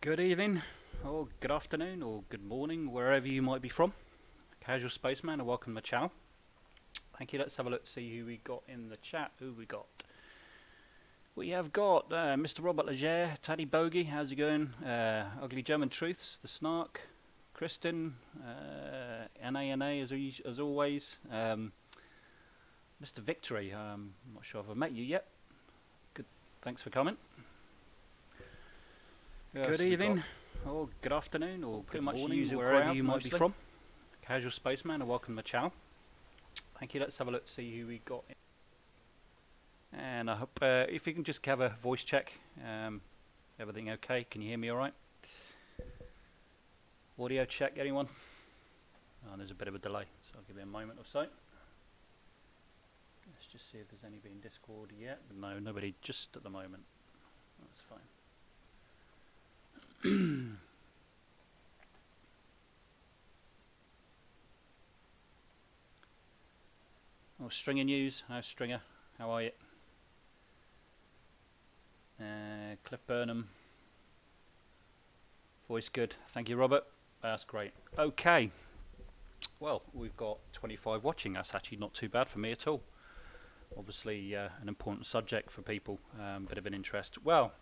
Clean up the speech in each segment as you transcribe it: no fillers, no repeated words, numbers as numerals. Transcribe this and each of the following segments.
Good evening, or good afternoon, or good morning, wherever you might be from. Casual Spaceman, and welcome to my channel. Thank you. Let's have a look, see who we got in the chat. Who we got? We have got Mr. Robert Legere, Taddy Bogey, how's it going? Ugly German Truths, The Snark, Kristen, NA as always. Mr. Victory, I'm not sure if I've met you yet. Good, thanks for coming. Good evening, or good afternoon, or good morning, wherever you might be from. Casual Spaceman, and welcome to my channel. Thank you. Let's have a look, see who we got. And I hope if you can just have a voice check. Everything okay? Can you hear me all right? Audio check, anyone? Oh, there's a bit of a delay, so I'll give you a moment or so. Let's just see if there's anybody in Discord yet. No, nobody just at the moment. That's fine. Oh, Stringer News. How's Stringer? How are you? Cliff Burnham. Voice good. Thank you, Robert. That's great. Okay. Well, we've got 25 watching. That's actually not too bad for me at all. Obviously, an important subject for people. Bit of an interest. Well,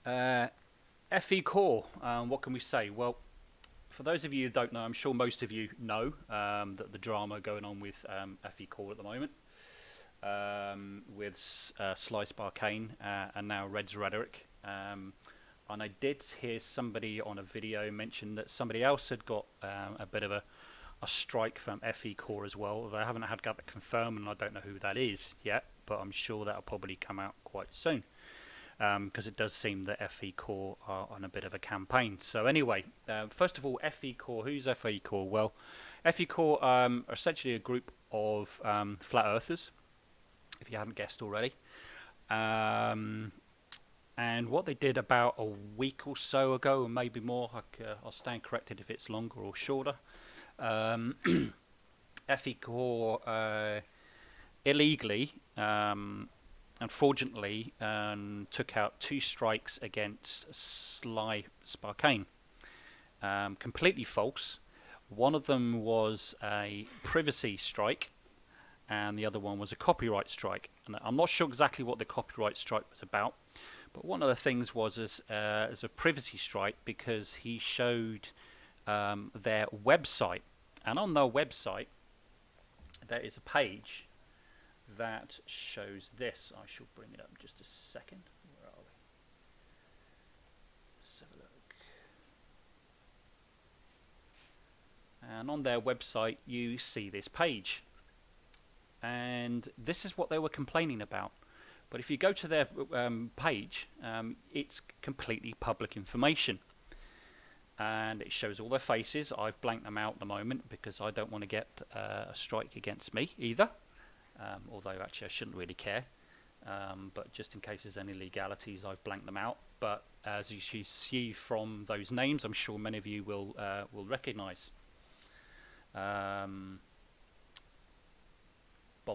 FECore. What can we say? Well, for those of you who don't know, I'm sure most of you know that the drama going on with FECore at the moment, with Slice Barkane and now Red's Rhetoric. And I did hear somebody on a video mention that somebody else had got a bit of a strike from FECore as well. I haven't had that confirmed, and I don't know who that is yet, but I'm sure that'll probably come out quite soon. Because it does seem that FECore are on a bit of a campaign. So anyway, first of all, FECore. Who's FECore? Well, FECore are essentially a group of flat earthers, if you haven't guessed already. And what they did about a week or so ago, or maybe more, I'll stand corrected if it's longer or shorter. FECore illegally and fraudulently took out 2 strikes against Sly Sparkane. Completely false. One of them was a privacy strike, and the other one was a copyright strike. And I'm not sure exactly what the copyright strike was about, but one of the things was as a privacy strike, because he showed their website, and on their website there is a page that shows this. I shall bring it up in just a second. Where are we? Let's have a look. And on their website you see this page, and this is what they were complaining about. But if you go to their page, it's completely public information, and it shows all their faces. I've blanked them out at the moment because I don't want to get a strike against me either. Although actually I shouldn't really care, but just in case there's any legalities, I've blanked them out. But as you see from those names, I'm sure many of you will recognise Bob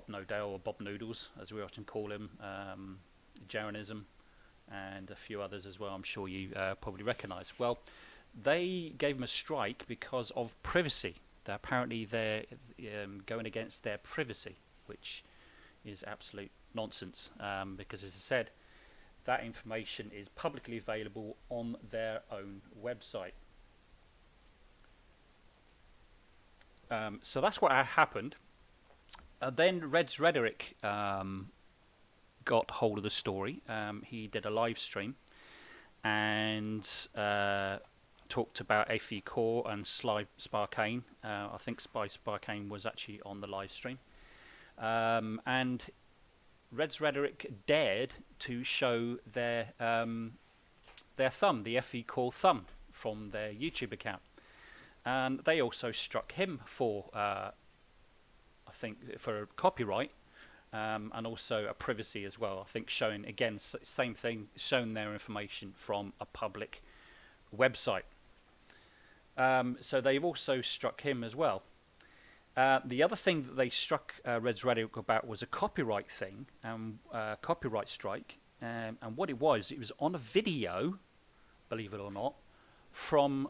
Nodell, or Bob Noodles as we often call him, Jaronism, and a few others as well. I'm sure you probably recognise. Well, they gave them a strike because of privacy. Apparently they're going against their privacy, which is absolute nonsense, because as I said, that information is publicly available on their own website. So that's what happened. Then Red's Rhetoric got hold of the story. He did a live stream and talked about FECore and Sly Sparkane. I think Sly Sparkane was actually on the live stream. And Red's Rhetoric dared to show their thumb, the FECore thumb, from their YouTube account. And they also struck him for, I think, for copyright, and also a privacy as well. I think showing, again, same thing, showing their information from a public website. So they've also struck him as well. The other thing that they struck Red's Rhetoric about was a copyright thing, copyright strike, and what it was on a video believe it or not, from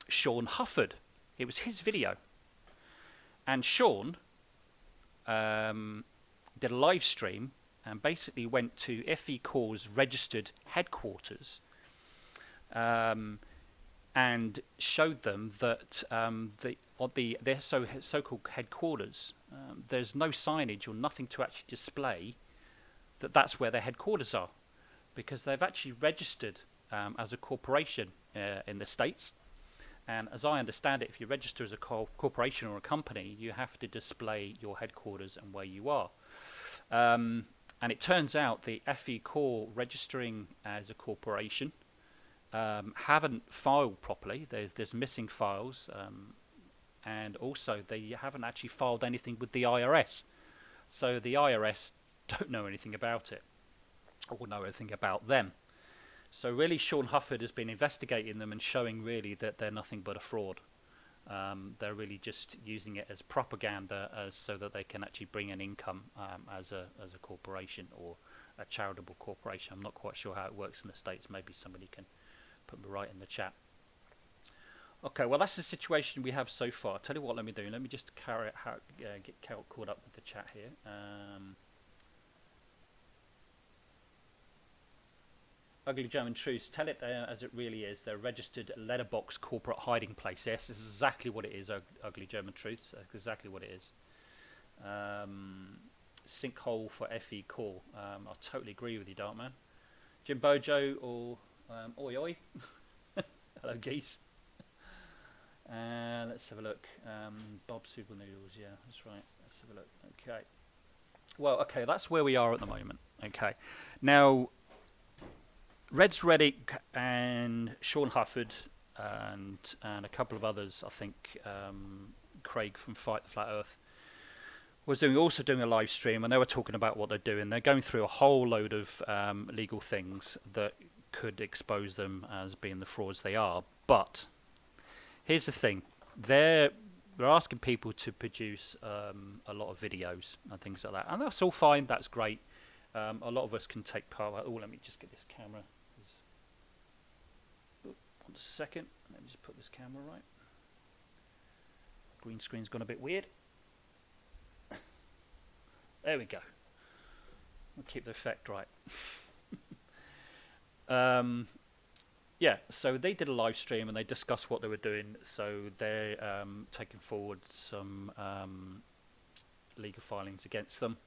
Sean Hufford. It was his video. And Sean did a live stream and basically went to FECore's registered headquarters and showed them that their so-called headquarters, there's no signage or nothing to actually display that that's where their headquarters are, because they've actually registered as a corporation in the States. And as I understand it, if you register as a corporation or a company, you have to display your headquarters and where you are. And it turns out the FECore registering as a corporation haven't filed properly. There's missing files, and also they haven't actually filed anything with the IRS. So the IRS don't know anything about it or know anything about them. So really, Sean Hufford has been investigating them and showing really that they're nothing but a fraud. They're really just using it as propaganda, so that they can actually bring an income as a corporation or a charitable corporation. I'm not quite sure how it works in the States. Maybe somebody can put me right in the chat. Okay, well that's the situation we have so far. Tell you what, let me do. Let me just get caught up with the chat here. Ugly German Truths, tell it as it really is. They're a registered letterbox corporate hiding place. Yes, this is exactly what it is, Ugly German Truths. That's exactly what it is. Sinkhole for FECore. I totally agree with you, Darkman. Jim Bojo or Oi Oi. Hello, geese. Let's have a look. Bob Super Noodles, yeah, that's right. Let's have a look. Okay. Well, okay, that's where we are at the moment. Okay. Now, Reds Reddick and Sean Hufford and a couple of others, I think Craig from Fight the Flat Earth, was also doing a live stream, and they were talking about what they're doing. They're going through a whole load of legal things that could expose them as being the frauds they are. But here's the thing: they're asking people to produce a lot of videos and things like that, and that's all fine. That's great. A lot of us can take part. Oh, let me just get this camera. One second. Let me just put this camera right. Green screen's gone a bit weird. There we go. We'll keep the effect right. Yeah, so they did a live stream and they discussed what they were doing. So they're taking forward some legal filings against them.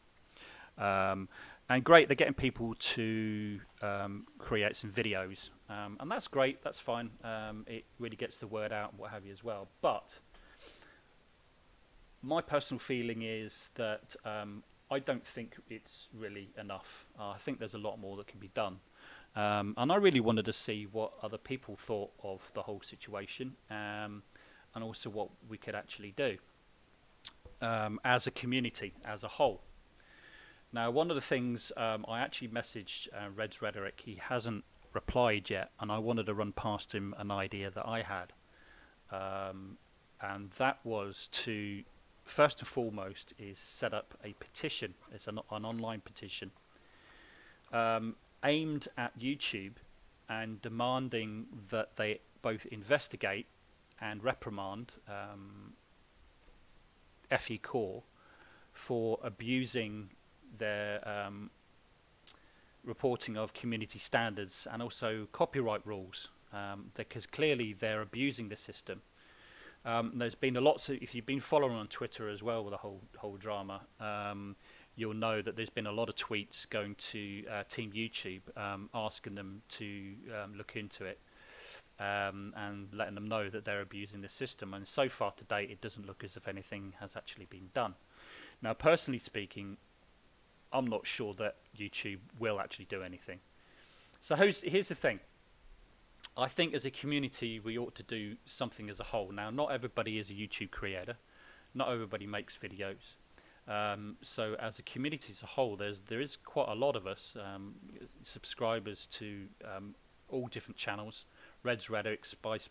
And great, they're getting people to create some videos. And that's great, that's fine. It really gets the word out and what have you as well. But my personal feeling is that I don't think it's really enough. I think there's a lot more that can be done. And I really wanted to see what other people thought of the whole situation, and also what we could actually do as a community, as a whole. Now, one of the things I actually messaged Red's Rhetoric, he hasn't replied yet, and I wanted to run past him an idea that I had. And that was to, first and foremost, is set up a petition. It's an online petition aimed at YouTube and demanding that they both investigate and reprimand FECore for abusing their reporting of community standards and also copyright rules, because clearly they're abusing the system. There's been a lot. So if you've been following on Twitter as well with the whole drama, you'll know that there's been a lot of tweets going to Team YouTube, asking them to look into it and letting them know that they're abusing the system. And so far to date, it doesn't look as if anything has actually been done. Now, personally speaking, I'm not sure that YouTube will actually do anything. So here's the thing. I think as a community, we ought to do something as a whole. Now, not everybody is a YouTube creator. Not everybody makes videos. So as a community as a whole, there is quite a lot of us, subscribers to all different channels. Red's Rhetoric, Slice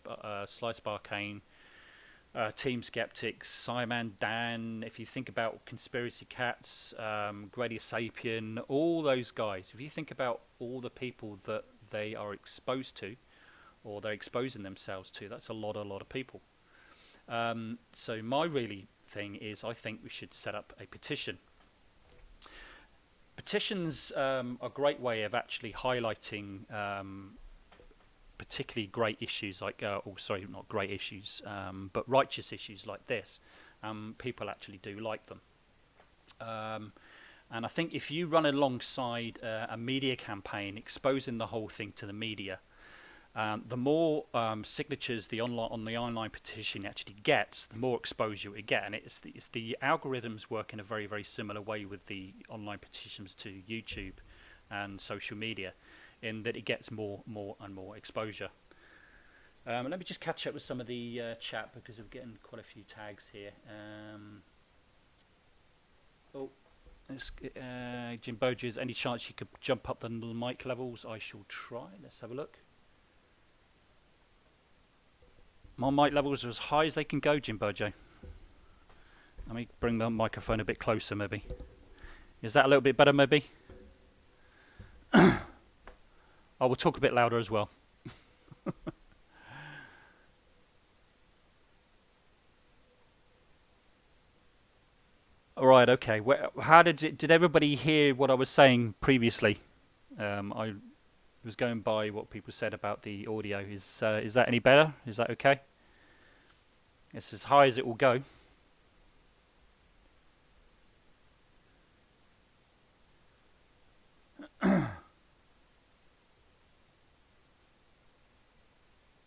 Barcane, Team Skeptics, Simon, Dan. If you think about Conspiracy Cats, Grady Sapien, all those guys. If you think about all the people that they are exposed to, or they're exposing themselves to, that's a lot of people. So my really thing is, I think we should set up a petition. Petitions are a great way of actually highlighting particularly great issues like, not great issues, but righteous issues like this. People actually do like them. And I think if you run alongside a media campaign exposing the whole thing to the media, the more signatures on the online petition actually gets, the more exposure it get. And it's the algorithms work in a very, very similar way with the online petitions to YouTube and social media, in that it gets more and more exposure. Let me just catch up with some of the chat, because we're getting quite a few tags here. Jim Boges, any chance you could jump up the mic levels? I shall try. Let's have a look. My mic levels are as high as they can go, Jim Bojo. Let me bring the microphone a bit closer, maybe. Is that a little bit better, maybe? I will talk a bit louder as well. All right, okay. How did everybody hear what I was saying previously? I was going by what people said about the audio. Is that any better? Is that okay? It's as high as it will go.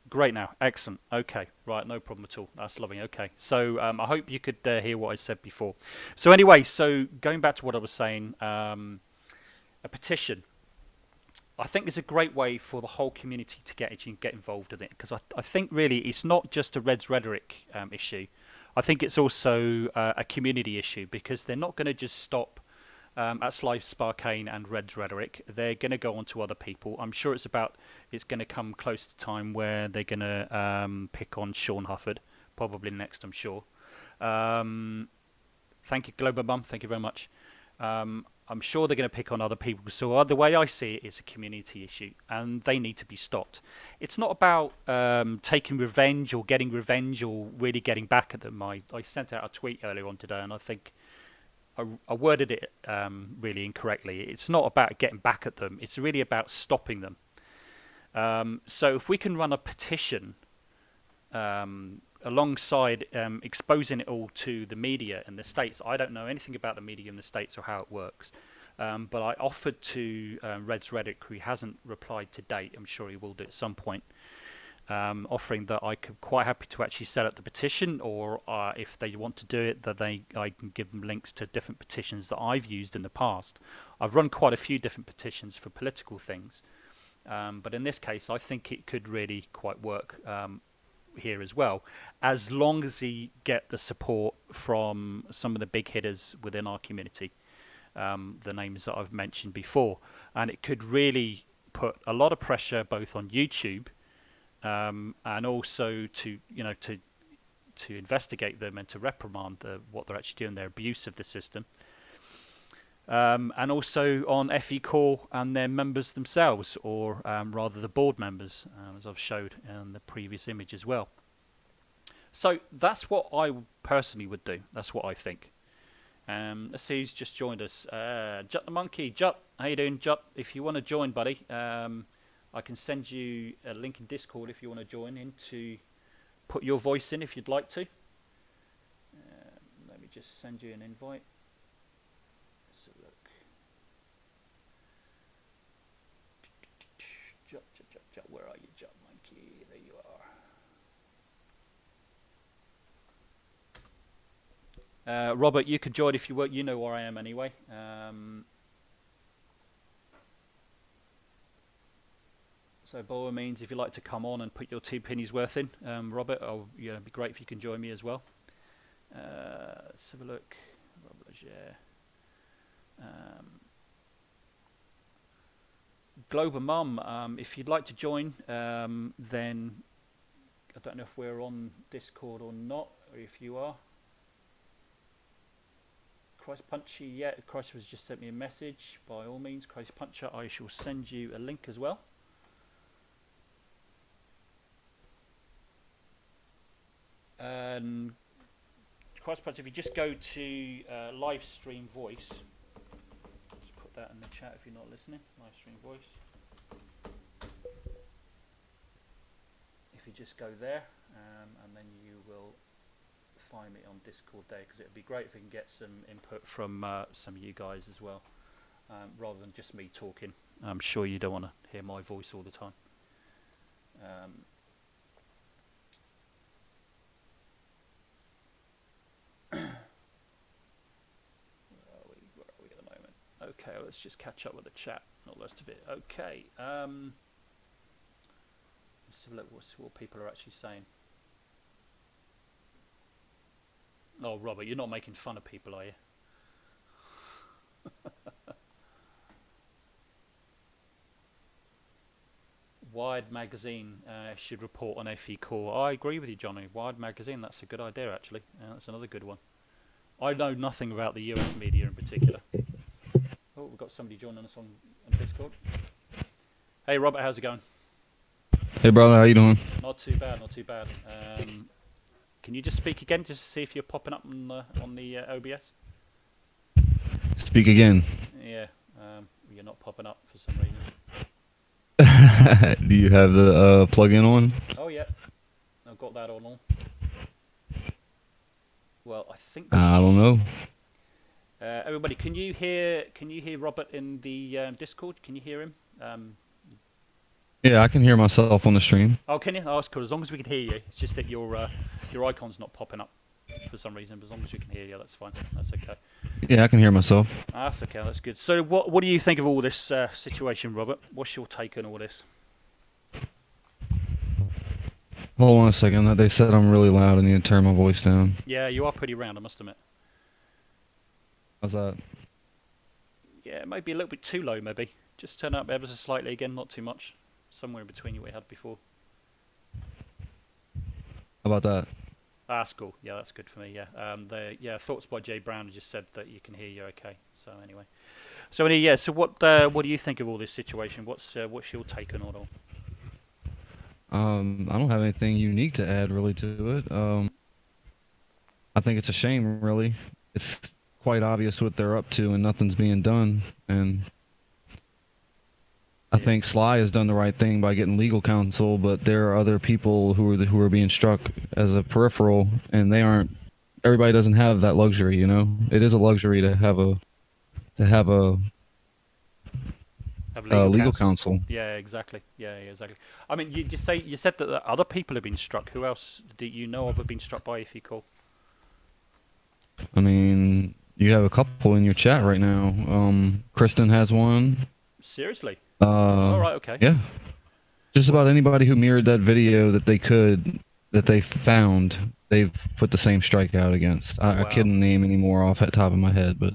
Great now. Excellent. Okay. Right. No problem at all. That's lovely. Okay. So I hope you could hear what I said before. So anyway, so going back to what I was saying, a petition. I think is a great way for the whole community to get involved in it, because I think really it's not just a Reds rhetoric issue. I think it's also a community issue, because they're not going to just stop at Slice Sparkane and Reds rhetoric. They're going to go on to other people. I'm sure it's going to come close to time where they're going to pick on Sean Hufford, probably next, I'm sure. Thank you, Global Mum. Thank you very much. I'm sure they're going to pick on other people. So the way I see it is a community issue, and they need to be stopped. It's not about taking revenge or getting revenge or really getting back at them. I sent out a tweet earlier on today, and I think I worded it really incorrectly. It's not about getting back at them. It's really about stopping them. So if we can run a petition alongside exposing it all to the media in the States. I don't know anything about the media in the States or how it works, but I offered to Reds Reddick, who hasn't replied to date. I'm sure he will do at some point, offering that I could quite happy to actually set up the petition, or if they want to do it, that I can give them links to different petitions that I've used in the past. I've run quite a few different petitions for political things, but in this case, I think it could really quite work here as well, as long as he get the support from some of the big hitters within our community, the names that I've mentioned before. And it could really put a lot of pressure both on YouTube and also to investigate them and to reprimand what they're actually doing, their abuse of the system, and also on FECore and their members themselves, or rather the board members, as I've showed in the previous image as well. So that's what I personally would do. That's what I think. Let's see who's just joined us. Jut the Monkey. Jut, how you doing, Jut? If you want to join, buddy, I can send you a link in Discord if you want to join in to put your voice in if you'd like to. Let me just send you an invite. Jut, where are you, Jut Monkey? There you are. Robert, you could join if you want. You know where I am anyway. So by all means, if you'd like to come on and put your 2 pennies worth in, Robert, it'd be great if you can join me as well. Let's have a look. Robert Legere. Global Mum, if you'd like to join, then I don't know if we're on Discord or not, or if you are. Christ Puncher, yeah, Christ has just sent me a message. By all means, Christ Puncher, I shall send you a link as well. And Crosspads, if you just go to live stream voice, just put that in the chat if you're not listening. Live stream voice. If you just go there, and then you will find me on Discord there, because it'd be great if we can get some input from some of you guys as well, rather than just me talking. I'm sure you don't want to hear my voice all the time. Where are we at the moment? Okay, let's just catch up with the chat, not the rest of it. Okay, let's have a look what people are actually saying. Oh, Robert, you're not making fun of people, are you? Wired magazine should report on FECore. I agree with you, Johnny. Wired magazine, that's a good idea, actually. That's another good one. I know nothing about the US media in particular. Oh, we've got somebody joining us on Discord. Hey, Robert, how's it going? Hey, brother, how you doing? Not too bad, not too bad. Can you just speak again, just to see if you're popping up on the OBS? Speak again. Yeah, you're not popping up for some reason. Do you have the plug-in on? Oh yeah, I've got that on all. Well, I think. I don't know. Everybody, can you hear Robert in the Discord? Can you hear him? Yeah, I can hear myself on the stream. Oh, can you? Oh, that's cool. As long as we can hear you. It's just that your icon's not popping up for some reason. But as long as we can hear you, that's fine. That's okay. Yeah, I can hear myself. That's okay. That's good. So, what do you think of all this situation, Robert? What's your take on all this? Hold on a second. They said I'm really loud. I need to turn my voice down. Yeah, you are pretty round, I must admit. How's that? Yeah, maybe a little bit too low, maybe. Just turn up ever so slightly again, not too much. Somewhere in between what we had before. How about that? That's cool. Yeah, that's good for me. Yeah. Thoughts by Jay Brown just said that you can hear you okay. So anyway. So what do you think of all this situation? What's your take on it all? I don't have anything unique to add really to it. I think it's a shame, really. It's quite obvious what they're up to, and nothing's being done. And I think Sly has done the right thing by getting legal counsel, but there are other people who are being struck as a peripheral, and they aren't. Everybody doesn't have that luxury, you know. It is a luxury to have legal counsel. Yeah, exactly. Yeah, exactly. I mean, you said that other people have been struck. Who else do you know of have been struck by FECore? I mean, you have a couple in your chat right now. Kristen has one. Seriously? All right. Okay. Yeah. Just about anybody who mirrored that video that they found, they've put the same strikeout against. I couldn't name any more off the top of my head, but.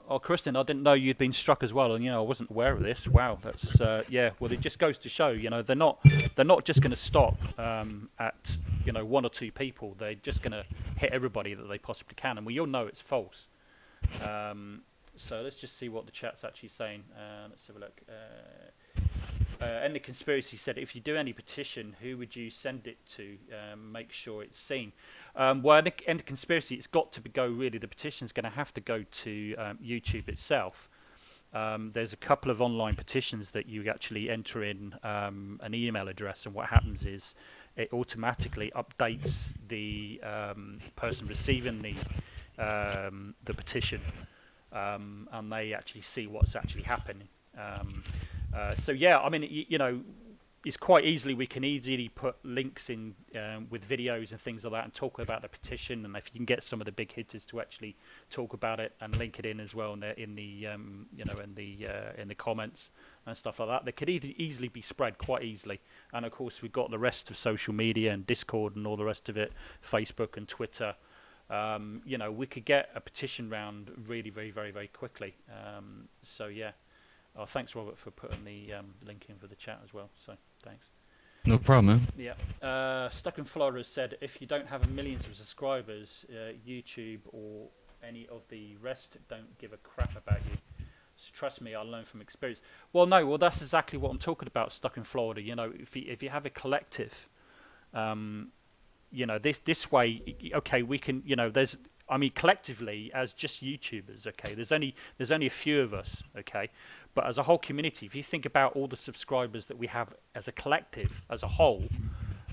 Oh, Kristen, I didn't know you'd been struck as well, and I wasn't aware of this. Wow, that's yeah. Well, it just goes to show, they're not just going to stop at one or two people. They're just going to hit everybody that they possibly can, and we all know it's false. So let's just see what the chat's actually saying. Let's have a look. And the conspiracy said, if you do any petition, who would you send it to? Make sure it's seen. Well, the end of conspiracy, it's got to go really. The petition's going to have to go to YouTube itself. There's a couple of online petitions that you actually enter in an email address, and what happens is it automatically updates the person receiving the petition, and they actually see what's actually happening. So yeah, I mean, it's quite easily, we can easily put links in with videos and things like that and talk about the petition, and if you can get some of the big hitters to actually talk about it and link it in as well in the comments and stuff like that, they could easily be spread quite easily. And of course we've got the rest of social media and Discord and all the rest of it, Facebook and Twitter. We could get a petition round really very, very, very quickly. So yeah. Oh, thanks, Robert, for putting the link in for the chat as well. So, thanks. No problem, man. Yeah. Stuck in Florida said, if you don't have millions of subscribers, YouTube or any of the rest don't give a crap about you. So trust me, I learned from experience. Well, no, well, that's exactly what I'm talking about, Stuck in Florida. If you have a collective, this way, okay, we can, there's, I mean, collectively as just YouTubers, okay, there's only a few of us, okay, but as a whole community, if you think about all the subscribers that we have as a collective, as a whole,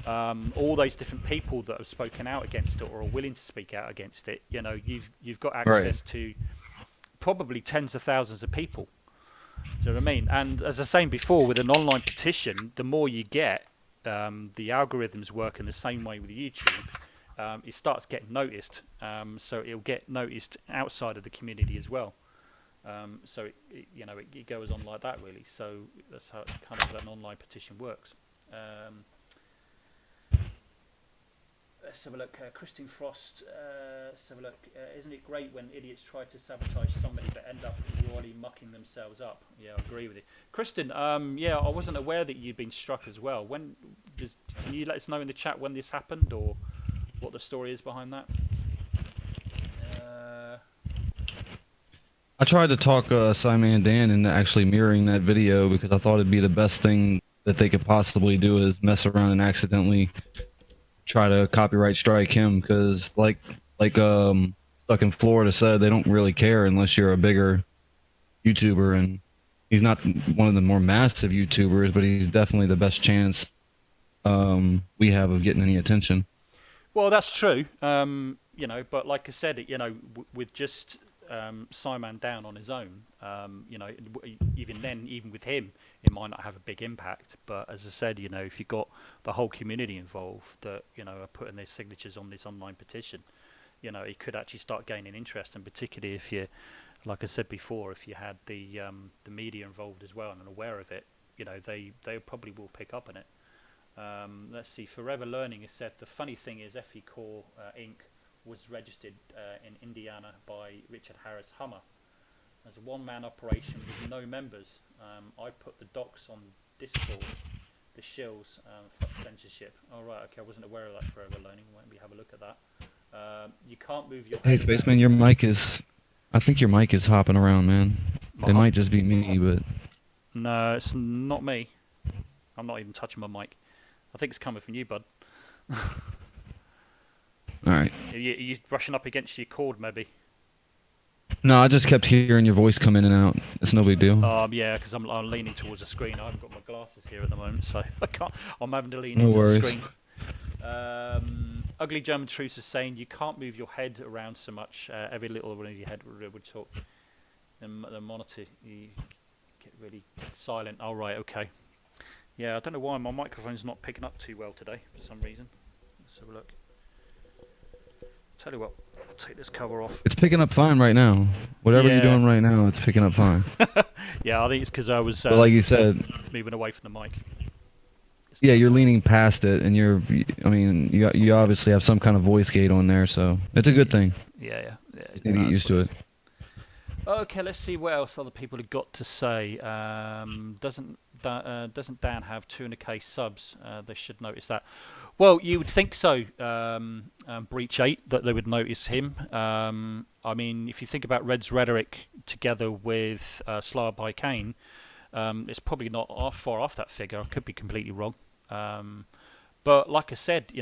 all those different people that have spoken out against it or are willing to speak out against it, you've got Right. access to probably tens of thousands of people. Do you know what I mean? And as I was saying before, with an online petition, the more you get, the algorithms work in the same way with YouTube. It starts getting noticed, so it'll get noticed outside of the community as well. So it goes on like that really. So that's how kind of an online petition works. Let's have a look. Christine Frost. Let's have a look. Isn't it great when idiots try to sabotage somebody but end up royally mucking themselves up? Yeah, I agree with you, Kristen. Yeah, I wasn't aware that you'd been struck as well. Can you let us know in the chat when this happened or what the story is behind that? I tried to talk Simon and Dan into actually mirroring that video because I thought it'd be the best thing that they could possibly do is mess around and accidentally try to copyright strike him because Stuck in Florida said they don't really care unless you're a bigger YouTuber, and he's not one of the more massive YouTubers, but he's definitely the best chance we have of getting any attention. Well, that's true. But like I said, with just Simon down on his own, even then, even with him, it might not have a big impact. But as I said, if you've got the whole community involved that are putting their signatures on this online petition, it could actually start gaining interest, and particularly if you, like I said before, if you had the media involved as well and aware of it, they probably will pick up on it. Let's see. Forever Learning has said the funny thing is FECore Inc. was registered in Indiana by Richard Harris Hummer as a one-man operation with no members. I put the docs on Discord, the shills, fuck censorship. Oh right, okay, I wasn't aware of that. Forever Learning. Why don't we have a look at that? You can't move your. Hey, Spaceman, your mic is. I think your mic is hopping around, man. It might just be me, but. No, it's not me. I'm not even touching my mic. I think it's coming from you, bud. Alright. Are you brushing up against your cord, maybe? No, I just kept hearing your voice come in and out. It's no big deal. Yeah, because I'm leaning towards the screen. I haven't got my glasses here at the moment, so I can't. I'm having to lean into the screen. Ugly German Truce is saying you can't move your head around so much. Every little one of your head would talk. The monitor, you get really silent. Oh, right, okay. Yeah, I don't know why my microphone's not picking up too well today for some reason. Let's have a look. Tell you what, I'll take this cover off. It's picking up fine right now. Whatever you're doing right now, it's picking up fine. Yeah, I think it's because I was but like you said, moving away from the mic. Yeah, you're leaning past it, and you obviously have some kind of voice gate on there, so it's a good thing. Yeah. You need to get used to it. Okay, let's see what else other people have got to say. Doesn't Dan have 200k subs? They should notice that. Well, you would think so. Breach 8 that they would notice him. I mean, if you think about Red's rhetoric together with Slower by Kane, it's probably not far off that figure. I could be completely wrong. But like I said,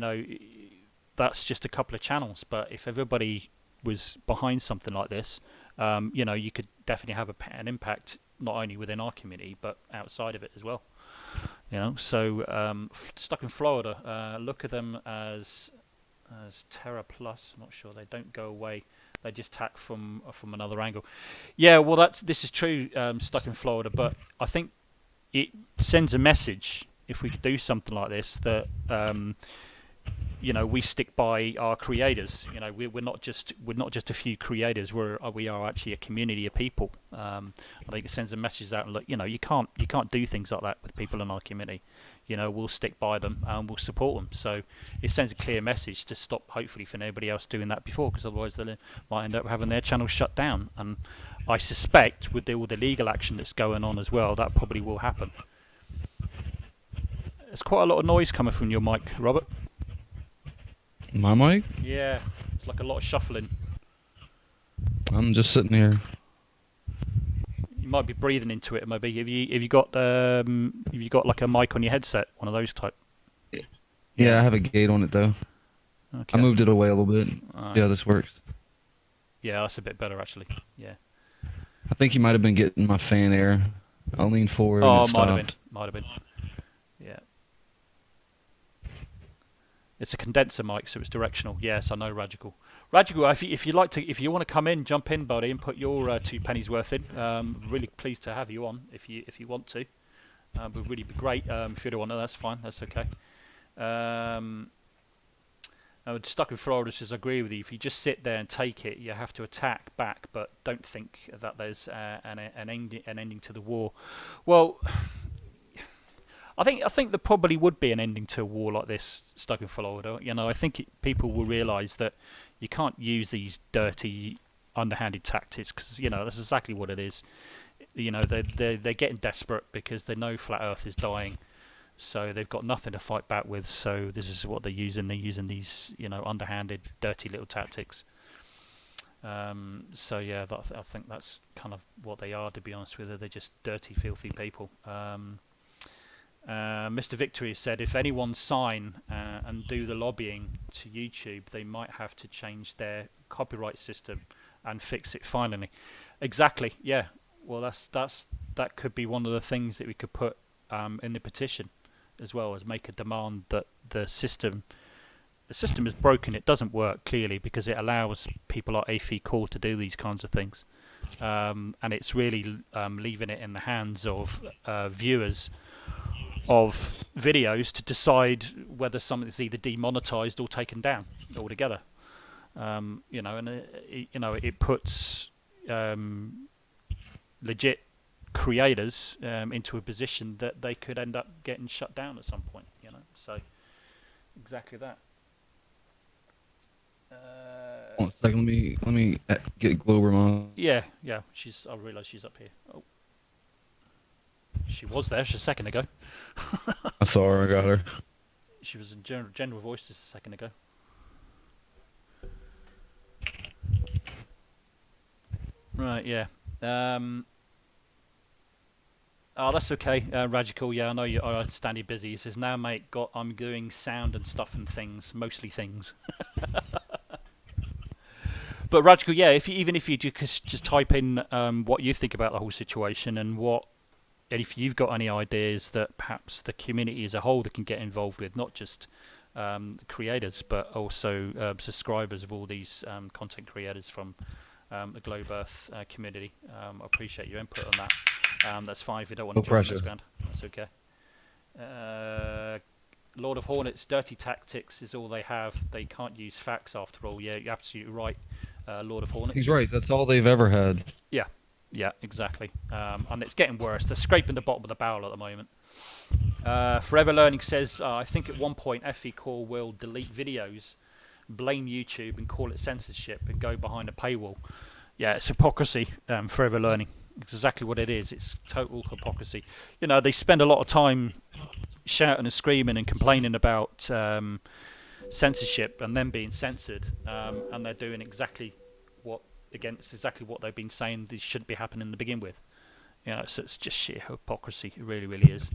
that's just a couple of channels. But if everybody was behind something like this, you could definitely have an impact not only within our community but outside of it as well. So Stuck in Florida, look at them as Terra Plus. I'm not sure, they don't go away. They just tack from another angle. Yeah, well, this is true, Stuck in Florida, but I think it sends a message if we could do something like this that we stick by our creators. We're not just a few creators. We are actually a community of people. I think it sends a message out. And look, you can't do things like that with people in our community. We'll stick by them and we'll support them. So it sends a clear message to stop, hopefully, for nobody else doing that before, because otherwise they might end up having their channel shut down. And I suspect with all the legal action that's going on as well, that probably will happen. There's quite a lot of noise coming from your mic, Robert. My mic? Yeah, it's like a lot of shuffling. I'm just sitting here. You might be breathing into it, maybe. Have you got like a mic on your headset, one of those type? Yeah, I have a gate on it though. I Okay. moved it away a little bit. All right. Yeah, this works. Yeah, that's a bit better actually. Yeah. I think you might have been getting my fan air. I leaned forward and Oh, it might have been. stopped. Might have been. Yeah. It's a condenser mic, so it's directional. Yes, I know, Radical. Radical, if you like to, if you want to come in, jump in, buddy, and put your two pennies worth in. Really pleased to have you on. If you want to, would really be great. If you don't want to, that's fine. That's okay. Um, Stuck in Florida says, I agree with you. If you just sit there and take it, you have to attack back, but don't think that there's an ending to the war. Well, I think there probably would be an ending to a war like this, stuck in Florida. I think people will realise that you can't use these dirty, underhanded tactics because that's exactly what it is. They're getting desperate because they know flat Earth is dying, so they've got nothing to fight back with. So this is what they're using. They're using these underhanded, dirty little tactics. So yeah, I think that's kind of what they are. To be honest with you, they're just dirty, filthy people. Mr. Victory said, if anyone sign and do the lobbying to YouTube, they might have to change their copyright system and fix it finally. Exactly. Yeah. Well, that could be one of the things that we could put in the petition, as well as make a demand that the system is broken. It doesn't work clearly because it allows people like FECore to do these kinds of things, and it's really leaving it in the hands of viewers of videos to decide whether something is either demonetized or taken down altogether. And it puts legit creators into a position that they could end up getting shut down at some point. So exactly that. One second, let me get Glober on. Yeah. I realise she's up here. Oh, she was there just a second ago. I saw her. I got her. She was in general voice just a second ago. Right, yeah. Oh, that's okay, Radical. Yeah, I know you. I understand you're busy. He says, now, mate, I'm doing sound and stuff and things, mostly things. But Radical, yeah. Even if you just type in what you think about the whole situation and if you've got any ideas that perhaps the community as a whole that can get involved with, not just the creators, but also subscribers of all these content creators from the Globe Earth community. I appreciate your input on that. That's fine if you don't want to join this ground. That's okay. Lord of Hornets, dirty tactics is all they have. They can't use facts after all. Yeah, you're absolutely right, Lord of Hornets. He's right. That's all they've ever had. Yeah, exactly. And it's getting worse. They're scraping the bottom of the barrel at the moment. Forever Learning says, I think at one point FECore will delete videos, blame YouTube and call it censorship and go behind a paywall. Yeah, it's hypocrisy, Forever Learning. It's exactly what it is. It's total hypocrisy. They spend a lot of time shouting and screaming and complaining about censorship and them being censored, and they're doing exactly what they've been saying this shouldn't be happening to begin with. So it's just sheer hypocrisy. It really, really is.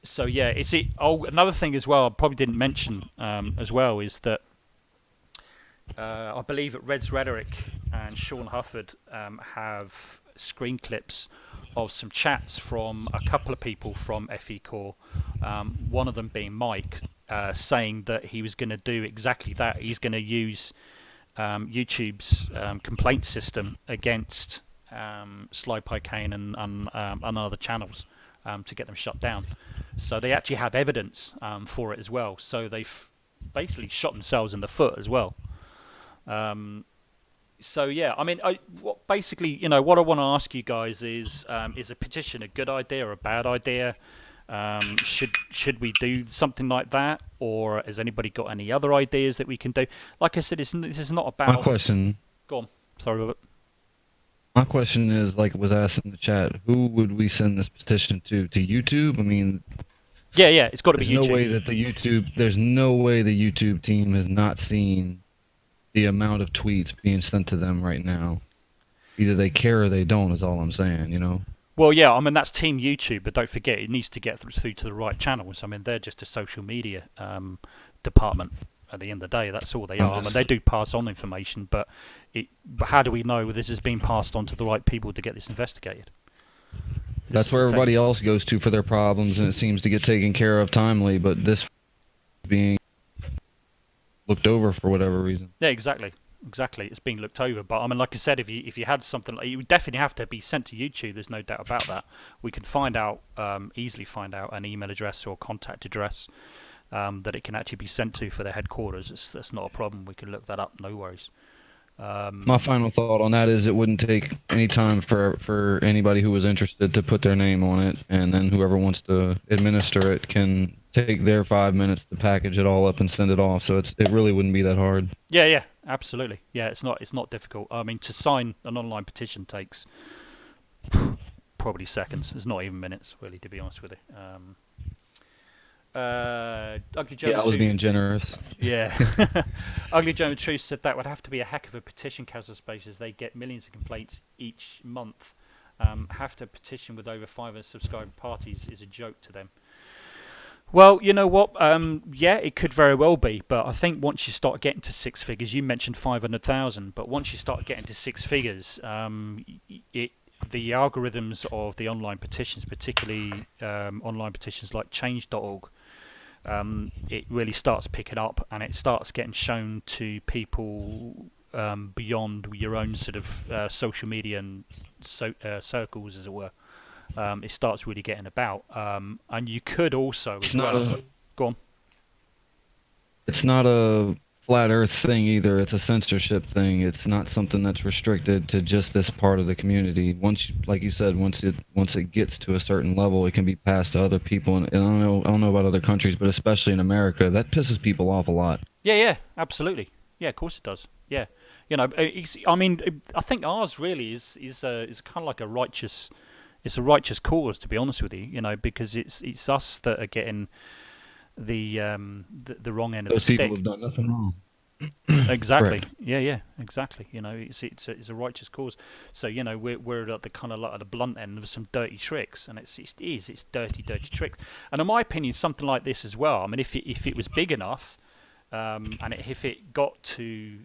So yeah, another thing as well I probably didn't mention as well is that I believe that Red's Rhetoric and Sean Hufford have screen clips of some chats from a couple of people from FECore, one of them being Mike, saying that he was going to do exactly that. He's going to use YouTube's complaint system against Slowpoke Kane and other channels to get them shut down. So they actually have evidence for it as well. So they've basically shot themselves in the foot as well. So yeah, I mean, what I want to ask you guys is a petition a good idea or a bad idea? Should we do something like that, or has anybody got any other ideas that we can do? Like I said, this is not about. My question. Go on. Sorry, Robert. My question is, like it was asked in the chat, who would we send this petition to? To YouTube? I mean. Yeah, it's got to be YouTube. There's no way the YouTube team has not seen the amount of tweets being sent to them right now. Either they care or they don't, is all I'm saying, Well, yeah, I mean, that's Team YouTube, but don't forget, it needs to get through to the right channels. I mean, they're just a social media department. At the end of the day, that's all they are. I mean, they do pass on information, but how do we know this is being passed on to the right people to get this investigated? That's where everybody else goes to for their problems, and it seems to get taken care of timely, but this being looked over for whatever reason. Yeah, exactly. It's being looked over. But I mean, like I said, if you had something, like, you would definitely have to be sent to YouTube. There's no doubt about that. We can easily find out an email address or contact address that it can actually be sent to for their headquarters. That's not a problem. We can look that up. No worries. My final thought on that is it wouldn't take any time for anybody who was interested to put their name on it, and then whoever wants to administer it can take their 5 minutes to package it all up and send it off. So it really wouldn't be that hard. Yeah, absolutely. Yeah, it's not difficult. I mean, to sign an online petition takes probably seconds. It's not even minutes, really, to be honest with you. Ugly Joe. Yeah, I was being generous. Yeah. Ugly Joe and Truth said that would have to be a heck of a petition, Casual Spaces. They get millions of complaints each month. Have to petition with over 500 subscribed parties is a joke to them. Well, you know what? Yeah, it could very well be, but I think once you start getting to six figures, you mentioned 500,000, but once you start getting to six figures, the algorithms of the online petitions, particularly online petitions like change.org, it really starts picking up, and it starts getting shown to people beyond your own sort of social media and circles, as it were. It starts really getting about, and you could also go on. It's not a flat Earth thing either. It's a censorship thing. It's not something that's restricted to just this part of the community. Once, like you said, once it gets to a certain level, it can be passed to other people. And I don't know about other countries, but especially in America, that pisses people off a lot. Yeah, absolutely. Yeah, of course it does. Yeah, you know, I mean, I think ours really is kind of like a righteous. It's a righteous cause, to be honest with you. You know, because it's us that are getting the wrong end of the stick. Those people have done nothing wrong. Exactly. Yeah, exactly. You know, it's a righteous cause. So you know, we're at the kind of like at the blunt end of some dirty tricks, and it's dirty tricks. And in my opinion, something like this as well. I mean, if it was big enough, and if it got to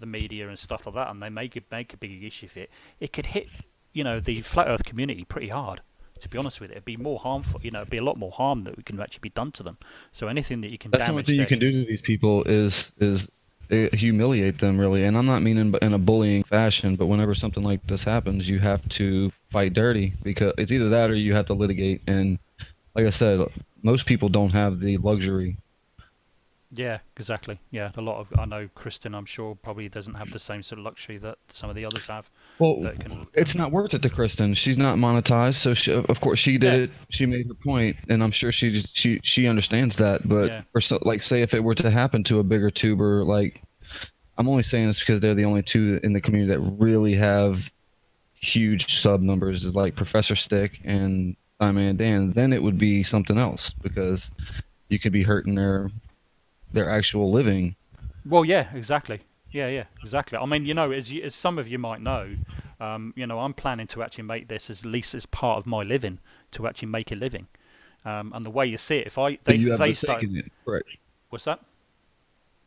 the media and stuff like that, and they make a big issue of it, it could hit, you know, the flat Earth community pretty hard. To be honest with it, it'd be more harmful. You know, it'd be a lot more harm that can actually be done to them. So anything that you can damage. That's the only thing you can do to these people is humiliate them, really. And I'm not meaning in a bullying fashion, but whenever something like this happens, you have to fight dirty, because it's either that or you have to litigate. And like I said, most people don't have the luxury. Yeah, exactly. Yeah, I know Kristen, I'm sure, probably doesn't have the same sort of luxury that some of the others have. Well, it's not worth it to Kristen. She's not monetized, so of course she did it. She made her point, and I'm sure she understands that. But like, say if it were to happen to a bigger tuber, like, I'm only saying this because they're the only two in the community that really have huge sub numbers, is like Professor Stick and Simon and Dan. Then it would be something else, because you could be hurting their actual living. Well, yeah, exactly. Yeah, exactly. I mean, you know, as some of you might know, you know, I'm planning to actually make this at least as part of my living, to actually make a living. And the way you see it, you have a stake in it, right? What's that?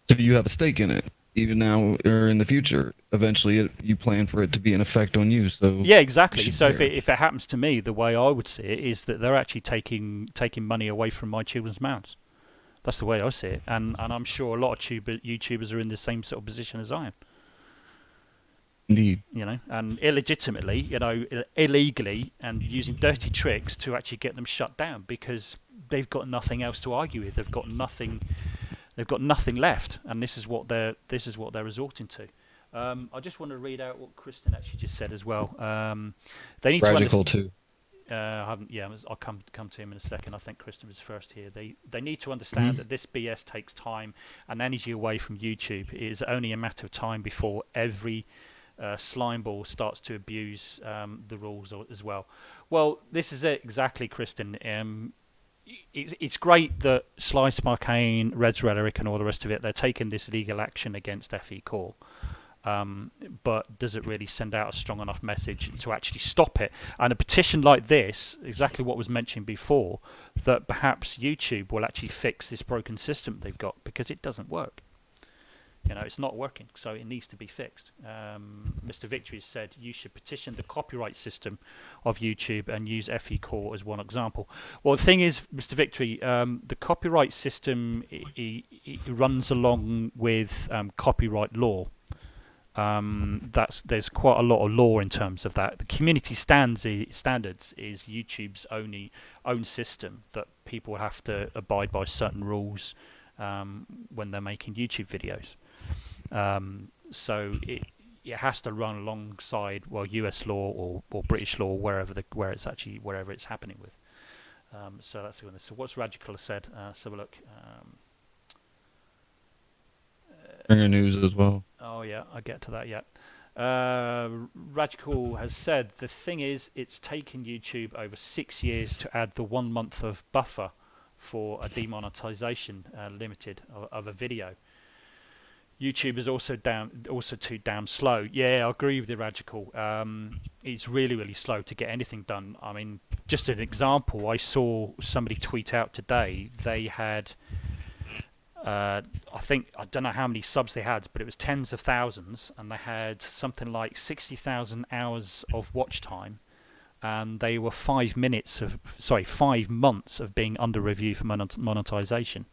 So you have a stake in it, even now or in the future. Eventually, you plan for it to be an effect on you. So yeah, exactly. So if it happens to me, the way I would see it is that they're actually taking money away from my children's mouths. That's the way I see it, and I'm sure a lot of YouTubers are in the same sort of position as I am. Indeed. You know, and illegitimately, you know, illegally, and using dirty tricks to actually get them shut down, because they've got nothing else to argue with. They've got nothing left, and this is what they're resorting to. I just want to read out what Kristen actually just said as well. They need Tragical too. I haven't. Yeah, I'll come to him in a second. I think Kristen was first here. They need to understand that this BS takes time and energy away from YouTube. It is only a matter of time before every slimeball starts to abuse the rules as well. Well, this is it exactly, Kristen. It's great that Slice, Marcane, Red's Rhetoric, and all the rest of it, they're taking this legal action against FECore. but does it really send out a strong enough message to actually stop it? And a petition like this, exactly what was mentioned before, that perhaps YouTube will actually fix this broken system they've got, because it doesn't work. It's not working, so it needs to be fixed. Mr. Victory said you should petition the copyright system of YouTube and use FECore as one example. Well, the thing is, Mr. Victory, the copyright system it runs along with copyright law. There's quite a lot of law in terms of that. The community standards is YouTube's own system that people have to abide by certain rules when they're making YouTube videos. So it has to run alongside US law or British law wherever it's happening with. So that's good. So what's Radical said? So look. Stringer News as well. Oh yeah, I'll get to that yet. Radical has said the thing is, it's taken YouTube over 6 years to add the 1 month of buffer for a demonetization limited of a video. YouTube is also too damn slow. Yeah, I agree with the Radical. It's really slow to get anything done. I mean, just an example, I saw somebody tweet out today. They had, I don't know how many subs they had, but it was tens of thousands, and they had something like 60,000 hours of watch time, and they were 5 months of being under review for monetization.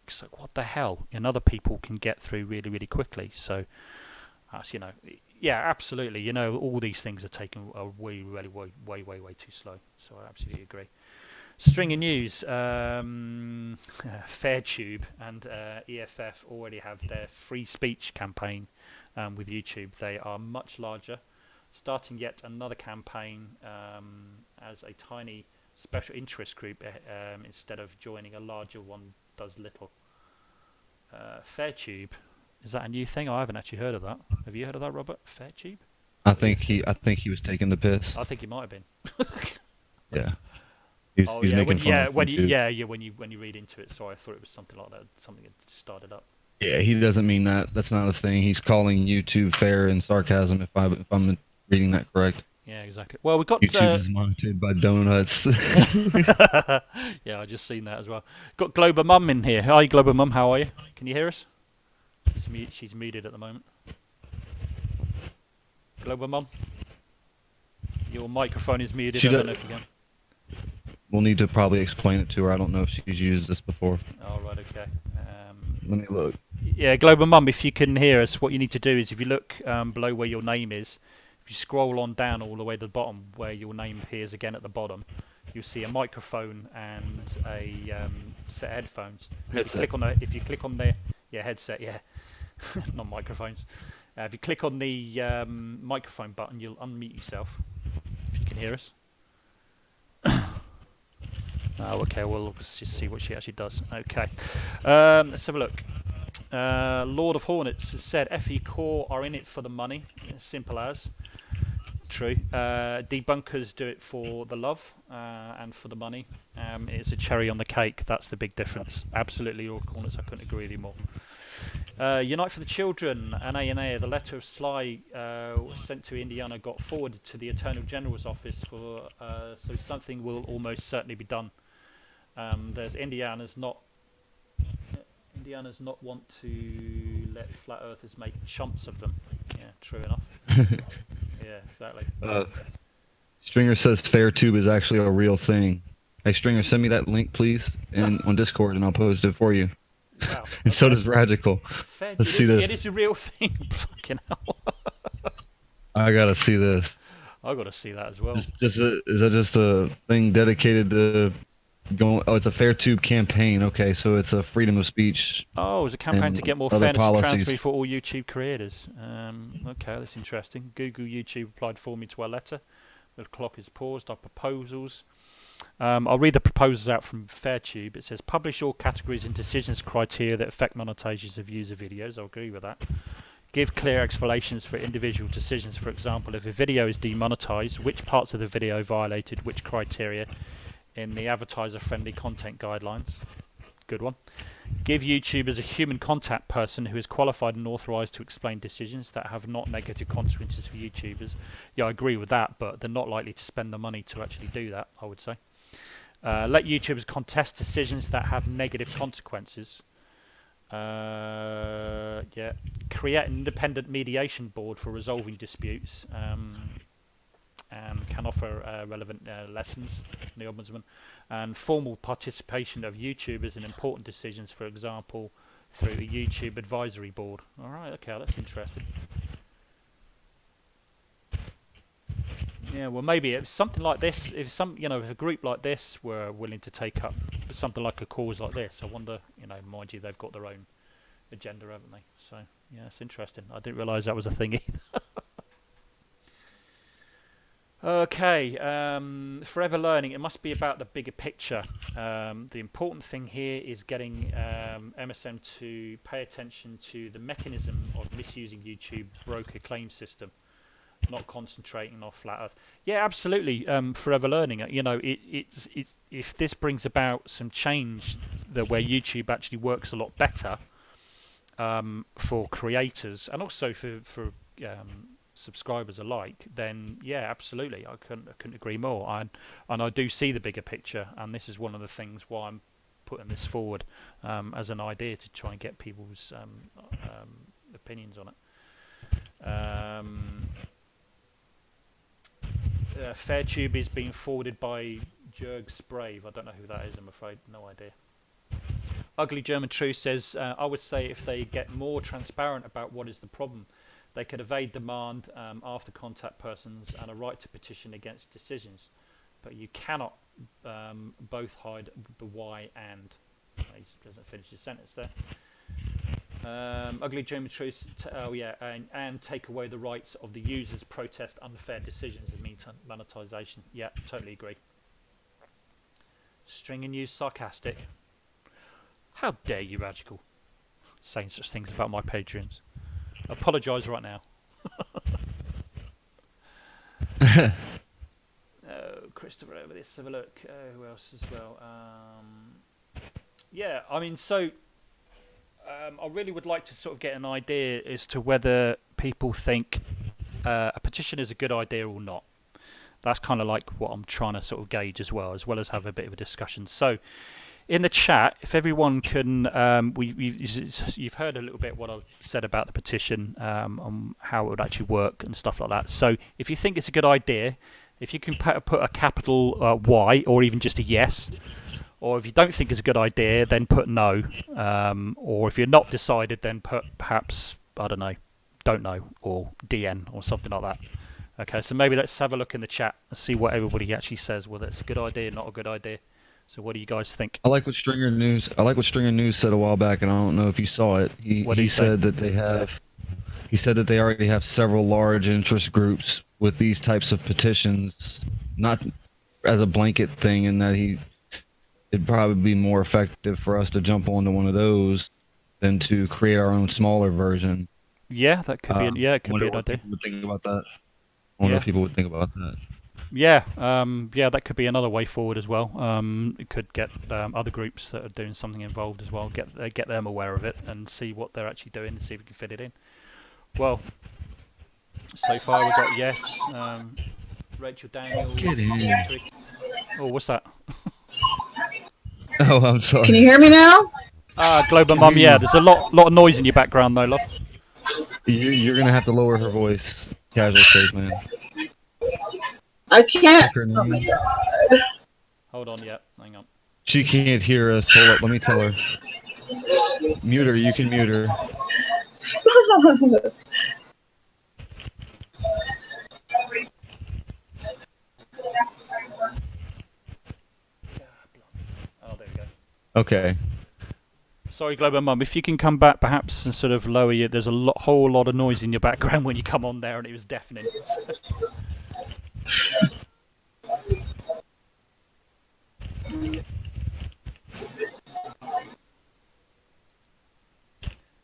So what the hell? And other people can get through really quickly. So that's yeah, absolutely. All these things are taking way too slow. So I absolutely agree. String of news. FairTube and EFF already have their free speech campaign with YouTube. They are much larger, starting yet another campaign as a tiny special interest group instead of joining a larger one does little. FairTube, is that a new thing? I haven't actually heard of that. Have you heard of that, Robert? FairTube? I think he was taking the piss. I think he might have been. Yeah. He's making fun of when YouTube. when you read into it. Sorry, I thought it was something like that. Something had started up. Yeah, he doesn't mean that. That's not a thing. He's calling YouTube fair in sarcasm. If I'm reading that correct. Yeah, exactly. Well, we got YouTube is monitored by donuts. Yeah, I just seen that as well. Got Global Mum in here. Hi, Global Mum. How are you? Can you hear us? She's muted at the moment. Global Mum, your microphone is muted. I don't know if you can. We'll need to probably explain it to her. I don't know if she's used this before. Oh, right, okay. Let me look. Yeah, Global Mum, if you can hear us, what you need to do is if you look below where your name is, if you scroll on down all the way to the bottom where your name appears again at the bottom, you'll see a microphone and a set of headphones. If you click on the headset, yeah, not microphones. If you click on the microphone button, you'll unmute yourself. If you can hear us. Oh, okay. Well, let's just see what she actually does. Okay, let's have a look. Lord of Hornets has said FECore are in it for the money. Simple as. True. Debunkers do it for the love and for the money. It's a cherry on the cake. That's the big difference. Absolutely, Lord of Hornets. I couldn't agree with you more. Unite for the Children, NA. The letter of Sly sent to Indiana got forwarded to the Attorney General's office so something will almost certainly be done. There's Indiana's not want to let flat earthers make chumps of them. Yeah, true enough. Yeah, exactly. Stringer says FairTube is actually a real thing. Hey, Stringer, send me that link, please, on Discord, and I'll post it for you. Wow. And so does Radical. Let's see this. It is a real thing. Fucking hell. I gotta see this. I gotta see that as well. Is that just a thing dedicated to going? Oh, it's a FairTube campaign. Okay, so it's a freedom of speech. Oh, it's a campaign to get more fairness and policies. transparency for all YouTube creators. Okay, that's interesting. Google YouTube replied for me to our letter. The clock is paused. Our proposals. I'll read the proposals out from FairTube. It says, publish all categories and decisions criteria that affect monetizations of user videos. I'll agree with that. Give clear explanations for individual decisions. For example, if a video is demonetized, which parts of the video violated which criteria in the advertiser-friendly content guidelines. Good one. Give YouTubers a human contact person who is qualified and authorised to explain decisions that have not negative consequences for YouTubers. Yeah, I agree with that, but they're not likely to spend the money to actually do that, I would say. Let YouTubers contest decisions that have negative consequences. Yeah. Create an independent mediation board for resolving disputes. And can offer relevant lessons from the Ombudsman, and formal participation of YouTubers in important decisions, for example, through a YouTube advisory board. All right, okay, that's interesting. Yeah, well, maybe it's something like this. If if a group like this were willing to take up something like a cause like this, I wonder, mind you, they've got their own agenda, haven't they? So, yeah, it's interesting. I didn't realise that was a thing either. Okay, forever learning. It must be about the bigger picture. The important thing here is getting MSM to pay attention to the mechanism of misusing YouTube broker claim system, not concentrating on flat Earth. Yeah, absolutely. Forever learning. If this brings about some change, where YouTube actually works a lot better for creators and also for subscribers alike, then yeah, absolutely, I couldn't agree more. And I do see the bigger picture, and this is one of the things why I'm putting this forward as an idea to try and get people's opinions on it. Fairtube is being forwarded by Jurgs Brave. I don't know who that is, I'm afraid, no idea. Ugly German Truth says, I would say if they get more transparent about what is the problem, they could evade demand after contact persons and a right to petition against decisions. But you cannot both hide the why and. He doesn't finish his sentence there. Ugly German Truth, and take away the rights of the users, protest unfair decisions and mean monetization. Yeah, totally agree. String and use sarcastic. How dare you, Radical, saying such things about my Patreons. Apologise right now. Christopher over this. Have a look. Who else as well? Yeah, I mean, so I really would like to sort of get an idea as to whether people think a petition is a good idea or not. That's kind of like what I'm trying to sort of gauge as well as have a bit of a discussion. So, in the chat, if everyone can, you've heard a little bit what I've said about the petition, on how it would actually work and stuff like that. So if you think it's a good idea, if you can put a capital Y or even just a yes, or if you don't think it's a good idea, then put no, or if you're not decided, then put perhaps, I don't know, don't know, or DN or something like that. Okay, so maybe let's have a look in the chat and see what everybody actually says, whether it's a good idea, not a good idea. So what do you guys think? I like what Stringer News said a while back, and I don't know if you saw it. He said that they already have several large interest groups with these types of petitions, not as a blanket thing, and that it'd probably be more effective for us to jump onto one of those than to create our own smaller version. Yeah, that could be. It could be an idea. People would think about that. I wonder if people would think about that. Yeah, that could be another way forward as well. It could get other groups that are doing something involved as well, get them aware of it and see what they're actually doing and see if we can fit it in. Well, so far we've got yes, Rachel Daniels. Get in. Oh, what's that? Oh, I'm sorry. Can you hear me now? Global Mum, yeah, there's a lot of noise in your background though, love. You're going to have to lower her voice. Casual statement. I can't. Oh my god. Hold on, yeah, hang on. She can't hear us. Hold up, let me tell her. Mute her, you can mute her. Oh, there we go. Okay. Sorry, Global Mum, if you can come back perhaps and sort of lower you. There's a whole lot of noise in your background when you come on there and it was deafening.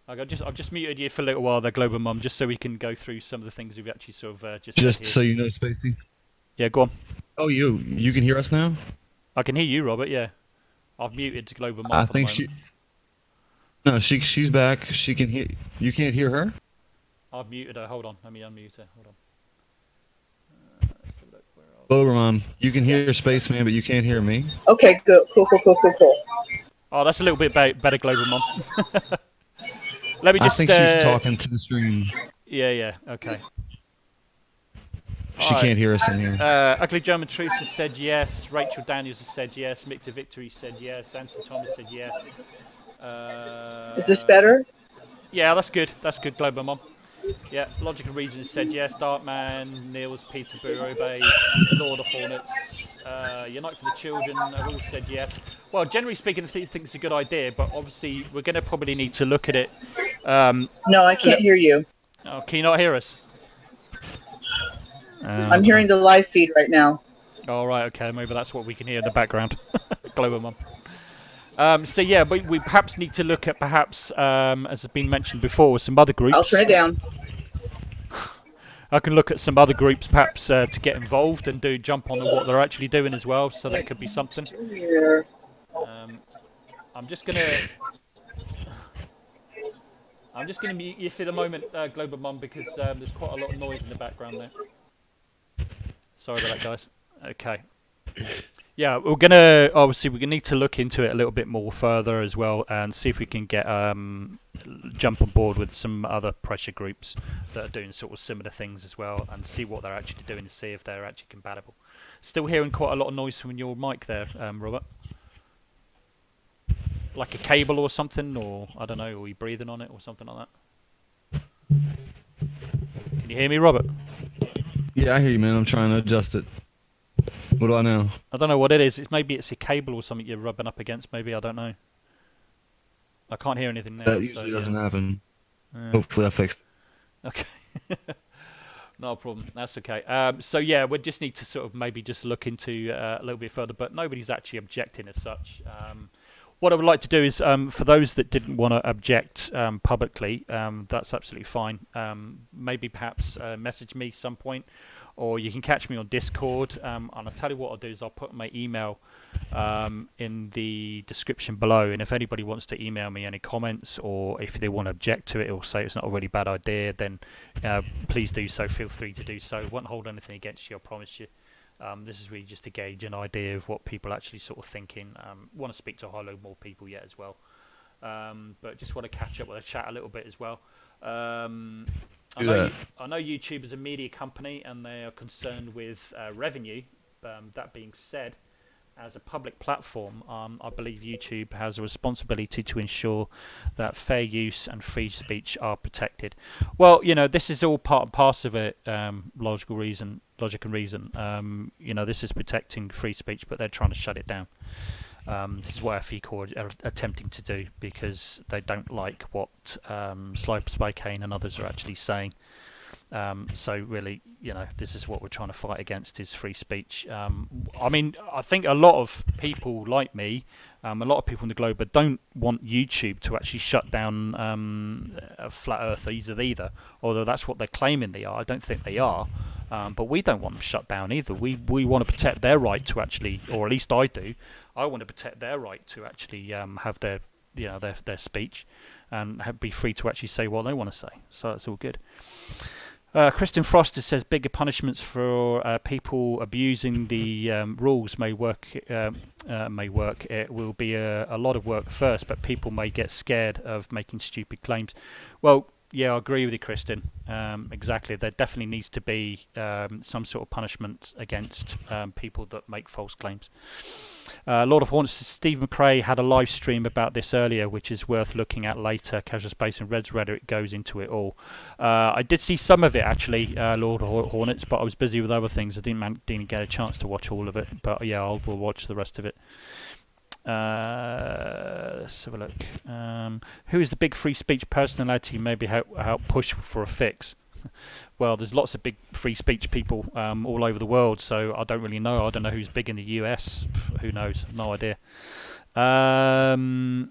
I've just muted you for a little while there, Global Mum, just so we can go through some of the things we've actually sort of just so you know, Spacey. Yeah, go on. Oh, you can hear us now? I can hear you, Robert. Yeah. I've muted Global Mom I for the think moment. she's back. She can hear. You can't hear her? I've muted her. Hold on. Let me unmute her. Hold on. Let's have a look. Where are we? Glober Mom, you can hear Spaceman, but you can't hear me. Okay, good. Cool. Oh, that's a little bit better, Global Mom. Let me I just. think she's talking to the stream. Yeah. Okay. She can't hear us in here. Ugly German Truth has said yes. Rachel Daniels has said yes. Mick to Victory said yes. Anthony Thomas said yes. Is this better? Yeah, that's good. That's good, Global Mom. Yeah, Logic and Reason said yes. Darkman, Niels, Peter Burube, Lord of Hornets, Unite for the Children have all said yes. Well, generally speaking, I think it's a good idea, but obviously we're going to probably need to look at it. No, I can't hear you. Oh, can you not hear us? I'm hearing the live feed right now. All right, okay, maybe that's what we can hear in the background. Global Mum. So yeah, we perhaps need to look at as has been mentioned before, some other groups. I'll turn it down. I can look at some other groups perhaps to get involved and jump on what they're actually doing as well. So that could be something. I'm just gonna mute you for the moment, Global Mum, because there's quite a lot of noise in the background there. Sorry about that, guys. Okay. Yeah, we're gonna need to look into it a little bit more further as well, and see if we can get jump on board with some other pressure groups that are doing sort of similar things as well, and see what they're actually doing to see if they're actually compatible. Still hearing quite a lot of noise from your mic there, Robert. Like a cable or something, or I don't know, or you breathing on it or something like that. Can you hear me, Robert? Yeah, I hear you, man. I'm trying to adjust it. What do I know? I don't know what it is. Maybe it's a cable or something you're rubbing up against. Maybe, I don't know. I can't hear anything now. That usually doesn't happen. Yeah. Hopefully I fixed it. Okay. No problem. That's okay. So yeah, we just need to sort of maybe just look into a little bit further, but nobody's actually objecting as such. What I would like to do is, for those that didn't want to object publicly, that's absolutely fine. Maybe perhaps message me some point, or you can catch me on Discord. And I'll tell you what I'll do is I'll put my email in the description below, and if anybody wants to email me any comments, or if they want to object to it or say it's not a really bad idea, then please do so. Feel free to do so. Won't hold anything against you, I promise you. This is really just to gauge an idea of what people actually sort of thinking. Want to speak to a whole load more people yet as well, but just want to catch up with a chat a little bit as well. I know YouTube is a media company and they are concerned with revenue. That being said, as a public platform, I believe YouTube has a responsibility to ensure that fair use and free speech are protected. Well, this is all part and parcel of it. Logic and reason. This is protecting free speech, but they're trying to shut it down. This is what FECore are attempting to do, because they don't like what Spy Kane and others are actually saying. So really, this is what we're trying to fight against, is free speech. I think a lot of people like me, a lot of people in the globe, don't want YouTube to actually shut down flat earthers either, although that's what they're claiming they are. I don't think they are. But we don't want them shut down either. We want to protect their right to actually, or at least I do. I want to protect their right to actually have their speech and be free to actually say what they want to say. So it's all good. Kristen Foster says bigger punishments for people abusing the rules may work. It will be a lot of work first, but people may get scared of making stupid claims. Well, yeah, I agree with you, Kristen. Exactly. There definitely needs to be some sort of punishment against people that make false claims. Lord of Hornets, Steve McRae had a live stream about this earlier, which is worth looking at later. Casual Space and Red's Rhetoric goes into it all. I did see some of it, actually, Lord of Hornets, but I was busy with other things. I didn't get a chance to watch all of it. But yeah, we'll watch the rest of it. Let's have a look. Who is the big free speech personality? Maybe help push for a fix. Well, there's lots of big free speech people all over the world, so I don't really know. I don't know who's big in the US. Who knows? No idea. And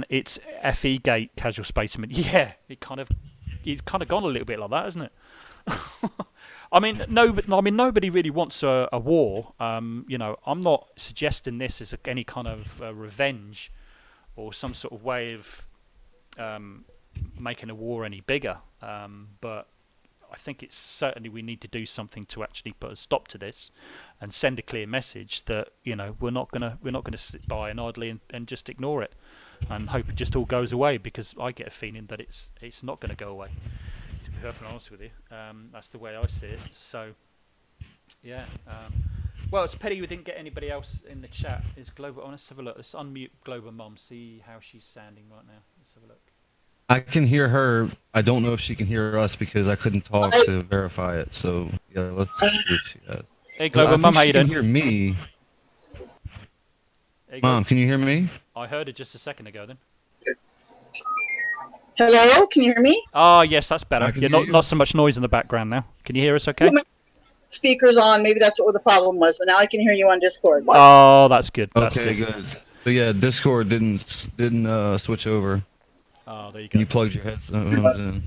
it's FE Gate, Casual Spaceman. Yeah, it's kind of gone a little bit like that, hasn't it? I mean, nobody really wants a war. You know, I'm not suggesting this as any kind of revenge or some sort of way of making a war any bigger. But I think it's certainly we need to do something to actually put a stop to this, and send a clear message that we're not gonna sit by and idly and just ignore it, and hope it just all goes away, because I get a feeling that it's not going to go away. To be perfectly honest with you, that's the way I see it. So yeah. Well, it's a pity we didn't get anybody else in the chat. Is Global? Let's have a look. Let's unmute Global Mum. See how she's sounding right now. Let's have a look. I can hear her. I don't know if she can hear us because I couldn't talk to verify it. So yeah, let's see what she has. Hey, Global Mum, how you doing? She can hear me. Hey, Mom, can you hear me? I heard it just a second ago. Then. Hello, can you hear me? Oh yes, that's better. Yeah, not so much noise in the background now. Can you hear us? Okay. Speakers on. Maybe that's what the problem was. But now I can hear you on Discord. Oh, that's good. That's okay, good. So yeah, Discord didn't switch over. Oh, there you go. You plugged your headphones in.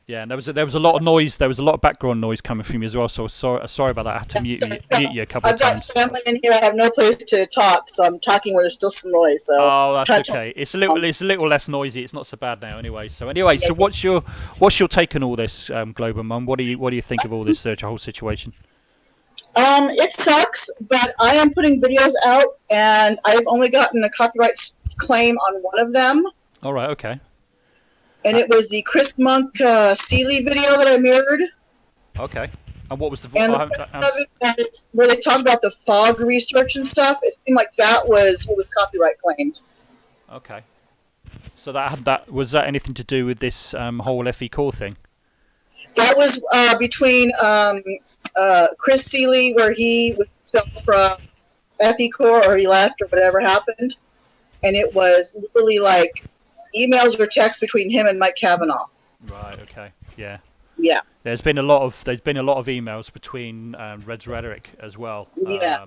Yeah, and there was a lot of noise. There was a lot of background noise coming from you as well. So sorry about that. I had to mute you a couple of times. I've got family in here. I have no place to talk, so I'm talking where there's still some noise. So oh, that's okay. It's a little less noisy. It's not so bad now, anyway. So what's your take on all this, Global Mum? What do you think of all this whole situation? It sucks, but I am putting videos out, and I've only gotten a copyright claim on one of them. All right. Okay. And it was the Chris Monk Seeley video that I mirrored. Okay. And what was the? Where they talk about the fog research and stuff. It seemed like that was what was copyright claimed. Okay. So was that anything to do with this whole FECore thing? That was between Chris Seeley, where he was expelled from FECore, or he left, or whatever happened, and it was literally like emails or texts between him and Mike Kavanaugh. Right. Okay. Yeah. Yeah. There's been a lot of emails between Red's Rhetoric as well. Yeah.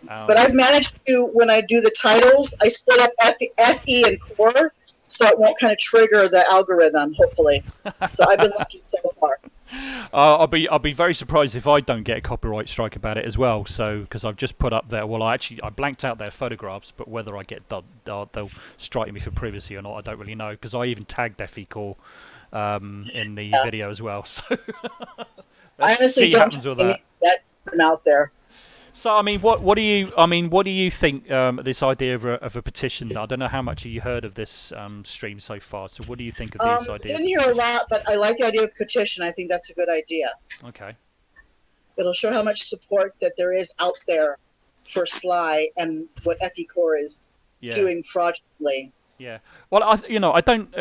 But I've managed to, when I do the titles, I split up FE and core, so it won't kind of trigger the algorithm. Hopefully. So I've been lucky so far. I'll be very surprised if I don't get a copyright strike about it as well. So because I've just put up there, well, I blanked out their photographs, but whether I get they'll strike me for privacy or not, I don't really know, because I even tagged FECore in the video as well. So I honestly don't think that from out there. So I mean, what do you think this idea of a petition? I don't know how much you heard of this stream so far. So what do you think of these ideas? I didn't hear a lot, but I like the idea of petition. I think that's a good idea. Okay. It'll show how much support that there is out there for Sly and what FECore is doing fraudulently. Yeah. Well, I don't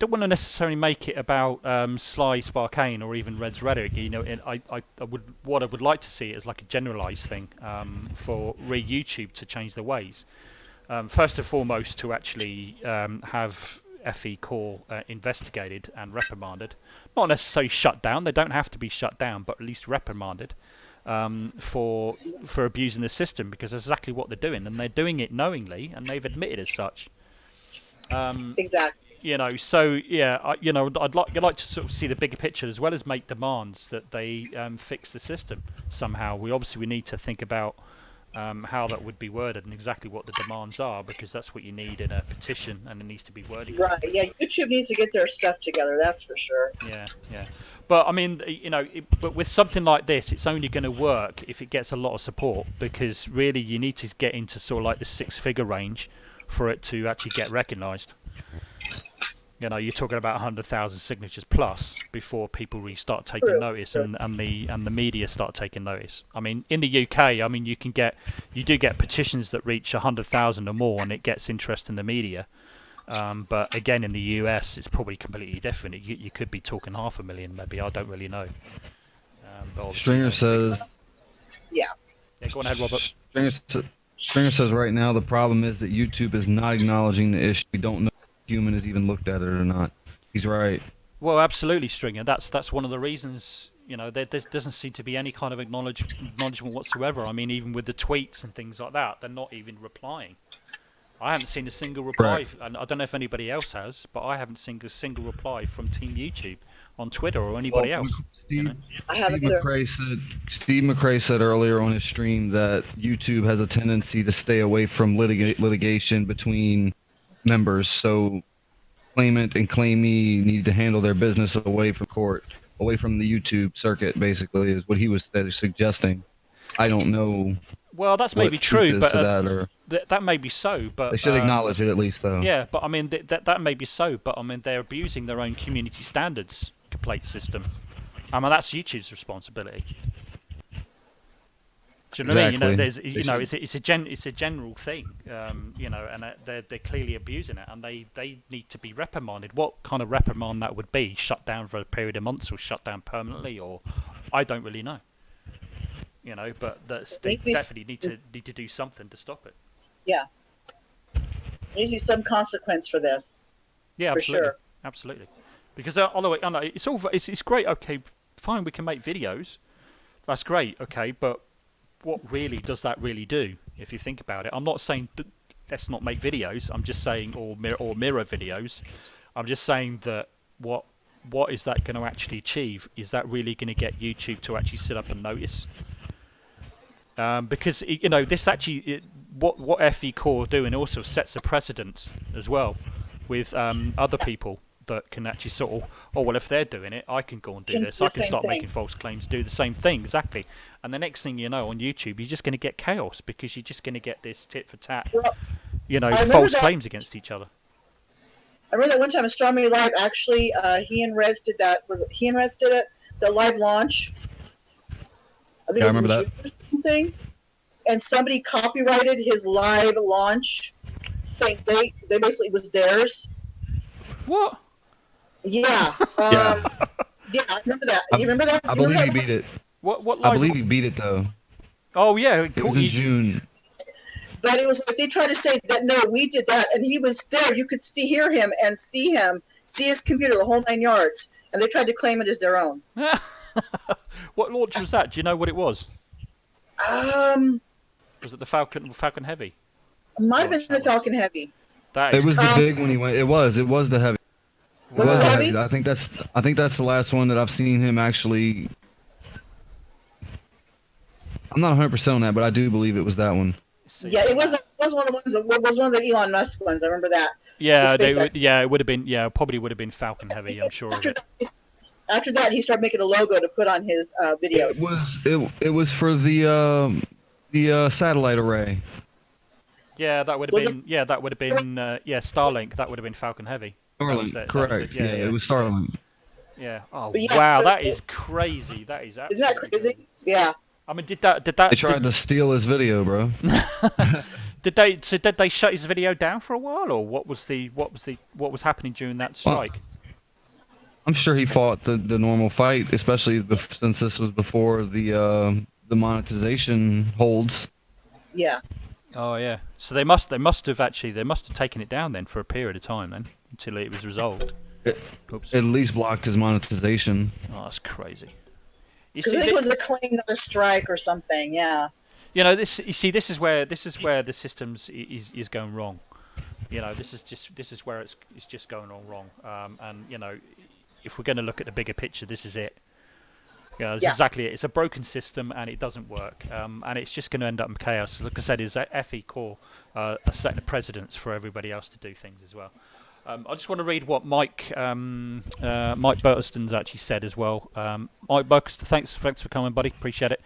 want to necessarily make it about Sly Sparkane or even Red's Rhetoric. I would like to see it as like a generalised thing for YouTube to change their ways. First and foremost, to actually have FECore investigated and reprimanded, not necessarily shut down. They don't have to be shut down, but at least reprimanded for abusing the system, because that's exactly what they're doing, and they're doing it knowingly, and they've admitted as such. Exactly. So yeah, I'd like to sort of see the bigger picture, as well as make demands that they fix the system somehow. We need to think about how that would be worded and exactly what the demands are, because that's what you need in a petition, and it needs to be worded. Right. Yeah. YouTube needs to get their stuff together. That's for sure. Yeah. But I mean, but with something like this, it's only going to work if it gets a lot of support, because really you need to get into sort of like the 6-figure range for it to actually get recognised. You're talking about 100,000 signatures plus before people really start taking notice, and the media start taking notice. I mean, in the UK, you do get petitions that reach 100,000 or more, and it gets interest in the media. But again, in the US, it's probably completely different. You could be talking 500,000, maybe. I don't really know. Stringer says. Yeah. Go on ahead, Robert. Stringer says right now the problem is that YouTube is not acknowledging the issue. We don't know if human has even looked at it or not. He's right. Well, absolutely, Stringer. That's one of the reasons. There doesn't seem to be any kind of acknowledgement whatsoever. I mean, even with the tweets and things like that, they're not even replying. I haven't seen a single reply, and I don't know if anybody else has, but I haven't seen a single reply from Team YouTube on Twitter or anybody else. Steve, I haven't either. Steve McRae said earlier on his stream that YouTube has a tendency to stay away from litigation between members. So claimant and claimee need to handle their business away from court, away from the YouTube circuit. Basically, is what he was suggesting. I don't know. Well, that's maybe true, but that may be so. But they should acknowledge it at least, though. Yeah, but I mean that may be so, but I mean they're abusing their own community standards complaint system. I mean that's YouTube's responsibility. Do you know what I mean? You know, there's, you know, it's a general thing, you know, and they're clearly abusing it, and they need to be reprimanded. What kind of reprimand that would be? Shut down for a period of months, or shut down permanently, or I don't really know. You know, but they definitely need to do something to stop it. Yeah, there needs to be some consequence for this. Yeah, for absolutely. Sure. Absolutely. Because on the way, I know it's great. Okay, fine, we can make videos. That's great. Okay, but what really does that really do? If you think about it, I'm not saying let's not make videos. I'm just saying or mirror videos. I'm just saying that what is that going to actually achieve? Is that really going to get YouTube to actually sit up and notice? Because you know this actually what FECore are doing also sets a precedent as well with other people that can actually sort of, oh well, if they're doing it, I can go and do this. I can start making false claims, do the same thing exactly. And the next thing you know, on YouTube, you're just going to get chaos because you're just going to get this tit for tat, you know, false claims against each other. I remember that one time Astronomy Live actually, he and Rez did that. Was it he and Rez did it? The live launch. I think it was in June or something. And somebody copyrighted his live launch, saying they basically it was theirs. What? Yeah. Yeah, I remember that. You remember that? I believe he beat it. What? I believe he beat it though. Oh yeah, it was in June. But it was like they tried to say that no, we did that, and he was there. You could hear him, see his computer, the whole 9 yards, and they tried to claim it as their own. What launch was that? Do you know what it was? Was it the Falcon Heavy? It might have been the Falcon Heavy. It was the big when he went. It was the heavy. Was it heavy? I think that's the last one that I've seen him actually. I'm not 100% on that, but I do believe it was that one. Yeah, it was one of the ones. It was one of the Elon Musk ones. I remember that. Yeah, it would have been. Yeah, probably would have been Falcon Heavy. I'm sure. After that, he started making a logo to put on his videos. It was for the satellite array. Yeah, that would have been. Yeah, that would have been. Starlink. That would have been Falcon Heavy. Starlink, correct. Yeah, it was Starlink. Yeah. Oh wow, so that is crazy. That is. Isn't that crazy? Yeah. I mean, did that? They tried to steal his video, bro. Did they shut his video down for a while, or what was happening during that strike? Well, I'm sure he fought the normal fight, especially since this was before the monetization holds. Yeah. Oh yeah. So they must have taken it down then for a period of time then until it was resolved. At least blocked his monetization. Oh, that's crazy. Because I think it was a claim, not a strike or something. Yeah. You know, this is where the systems is going wrong. You know, this is where it's just going all wrong. And you know, if we're going to look at the bigger picture, this is it. You know, that's exactly it. It's a broken system and it doesn't work. And it's just going to end up in chaos. Like I said, is FECore are setting the precedents for everybody else to do things as well. I just want to read what Mike Burton's actually said as well. Mike Burton, thanks for coming, buddy. Appreciate it.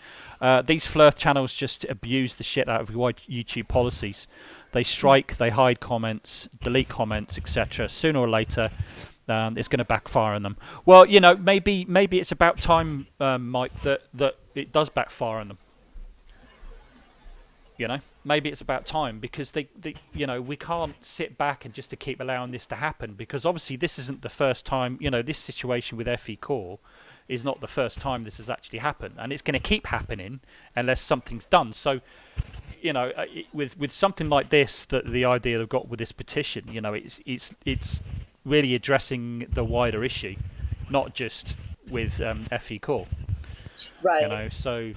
These Flirth channels just abuse the shit out of YouTube policies. They strike, they hide comments, delete comments, etc. Sooner or later, it's going to backfire on them. Well, you know, maybe it's about time, Mike, that it does backfire on them. You know, maybe it's about time because you know, we can't sit back and just to keep allowing this to happen because obviously this isn't the first time. You know, this situation with FECore is not the first time this has actually happened, and it's going to keep happening unless something's done. So, you know, with something like this, that the idea they've got with this petition, you know, it's really addressing the wider issue, not just with FECore. Right. You know, so.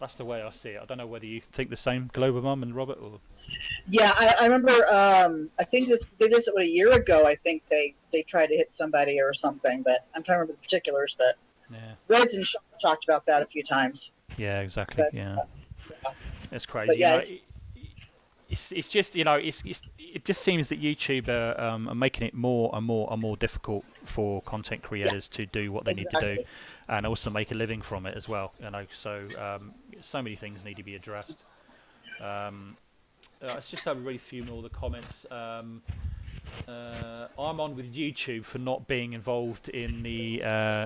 that's the way I see it. I don't know whether you think the same, Global Mum and Robert. Or... Yeah, I remember. I think they did this a year ago. I think they tried to hit somebody or something, but I'm trying to remember the particulars. But Yeah. Reds and Sean talked about that a few times. Yeah, exactly. But, Yeah. yeah. It's crazy. But yeah, It's just it just seems that YouTube are making it more and more difficult for content creators to do what they need to do, and also make a living from it as well. So so many things need to be addressed. Let's just have a read through all the comments. I'm on with YouTube for not being involved in the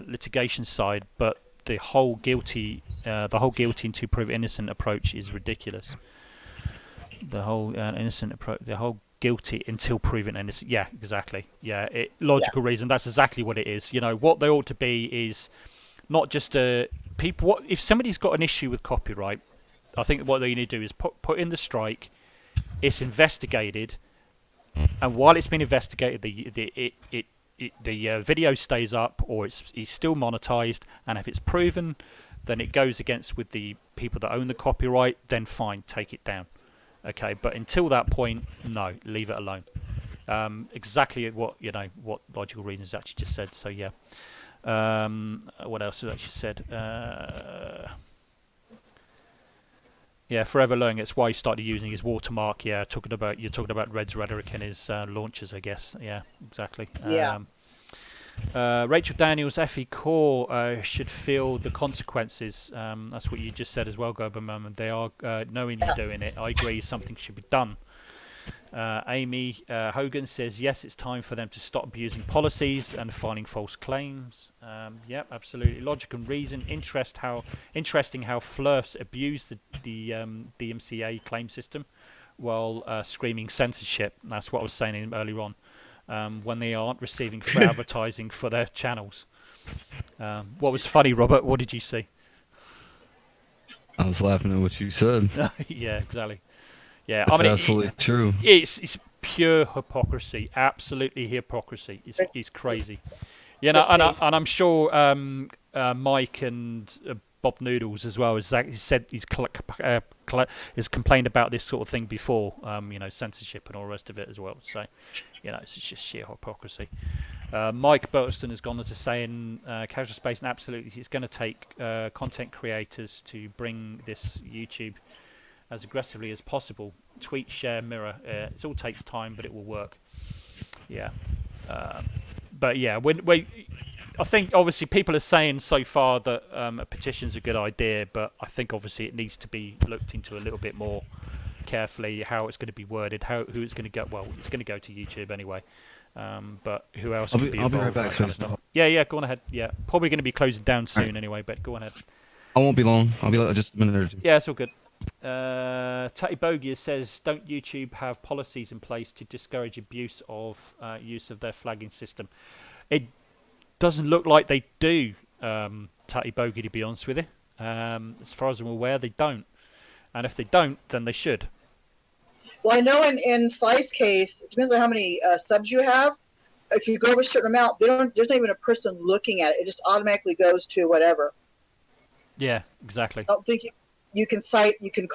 litigation side, but the whole guilty until proven innocent approach is ridiculous. The whole innocent approach, the whole guilty until proven innocent. Yeah, exactly. Yeah, logical reason. That's exactly what it is. What they ought to be is not just people. What if somebody's got an issue with copyright? I think what they need to do is put in the strike. It's investigated, and while it's been investigated, the video stays up or it's still monetized. And if it's proven, then it goes against with the people that own the copyright. Then fine, take it down. Okay, but until that point, no, leave it alone. Exactly what logical reasons actually just said. So yeah. What else has actually said? Yeah, forever learning. It's why he started using his watermark. Yeah, you're talking about Red's rhetoric and his launches, I guess. Yeah, exactly. Yeah. Rachel Daniels, FECore should feel the consequences. That's what you just said as well, Goberman. They are knowing you're doing it. I agree, something should be done. Amy Hogan says, yes, it's time for them to stop abusing policies and filing false claims. Yep, absolutely. Logic and reason. Interesting how Flirfs abuse the DMCA claim system while screaming censorship. That's what I was saying earlier on. When they aren't receiving free advertising for their channels. What was funny, Robert? What did you see? I was laughing at what you said. Yeah, exactly. Yeah, That's absolutely true. It's pure hypocrisy, absolutely hypocrisy. It's crazy. And I'm sure Mike and Bob Noodles as well has said he's complained about this sort of thing before. Censorship and all the rest of it as well. So, it's just sheer hypocrisy. Mike Burton has gone on to say in Casual Space, and absolutely, it's going to take content creators to bring this YouTube as aggressively as possible. Tweet, share, mirror. It all takes time, but it will work. Yeah. But yeah, I think obviously people are saying so far that a petition's a good idea, but I think obviously it needs to be looked into a little bit more carefully, how it's going to be worded, who it's going to go. Well, it's going to go to YouTube anyway. But who else could be involved? I'll be right back. Kind of stuff. Yeah, go on ahead. Yeah, probably going to be closing down soon anyway, but go on ahead. I won't be long. I'll be just a minute or two. Yeah, it's all good. Tatty Bogia says, don't YouTube have policies in place to discourage abuse of use of their flagging system? It doesn't look like they do, Tatty Bogia, to be honest with you. As far as I'm aware, they don't. And if they don't, then they should. Well, I know in Sly's case, it depends on how many subs you have. If you go over a certain amount, there's not even a person looking at it. It just automatically goes to whatever. Yeah, exactly. I don't think you can cite, you can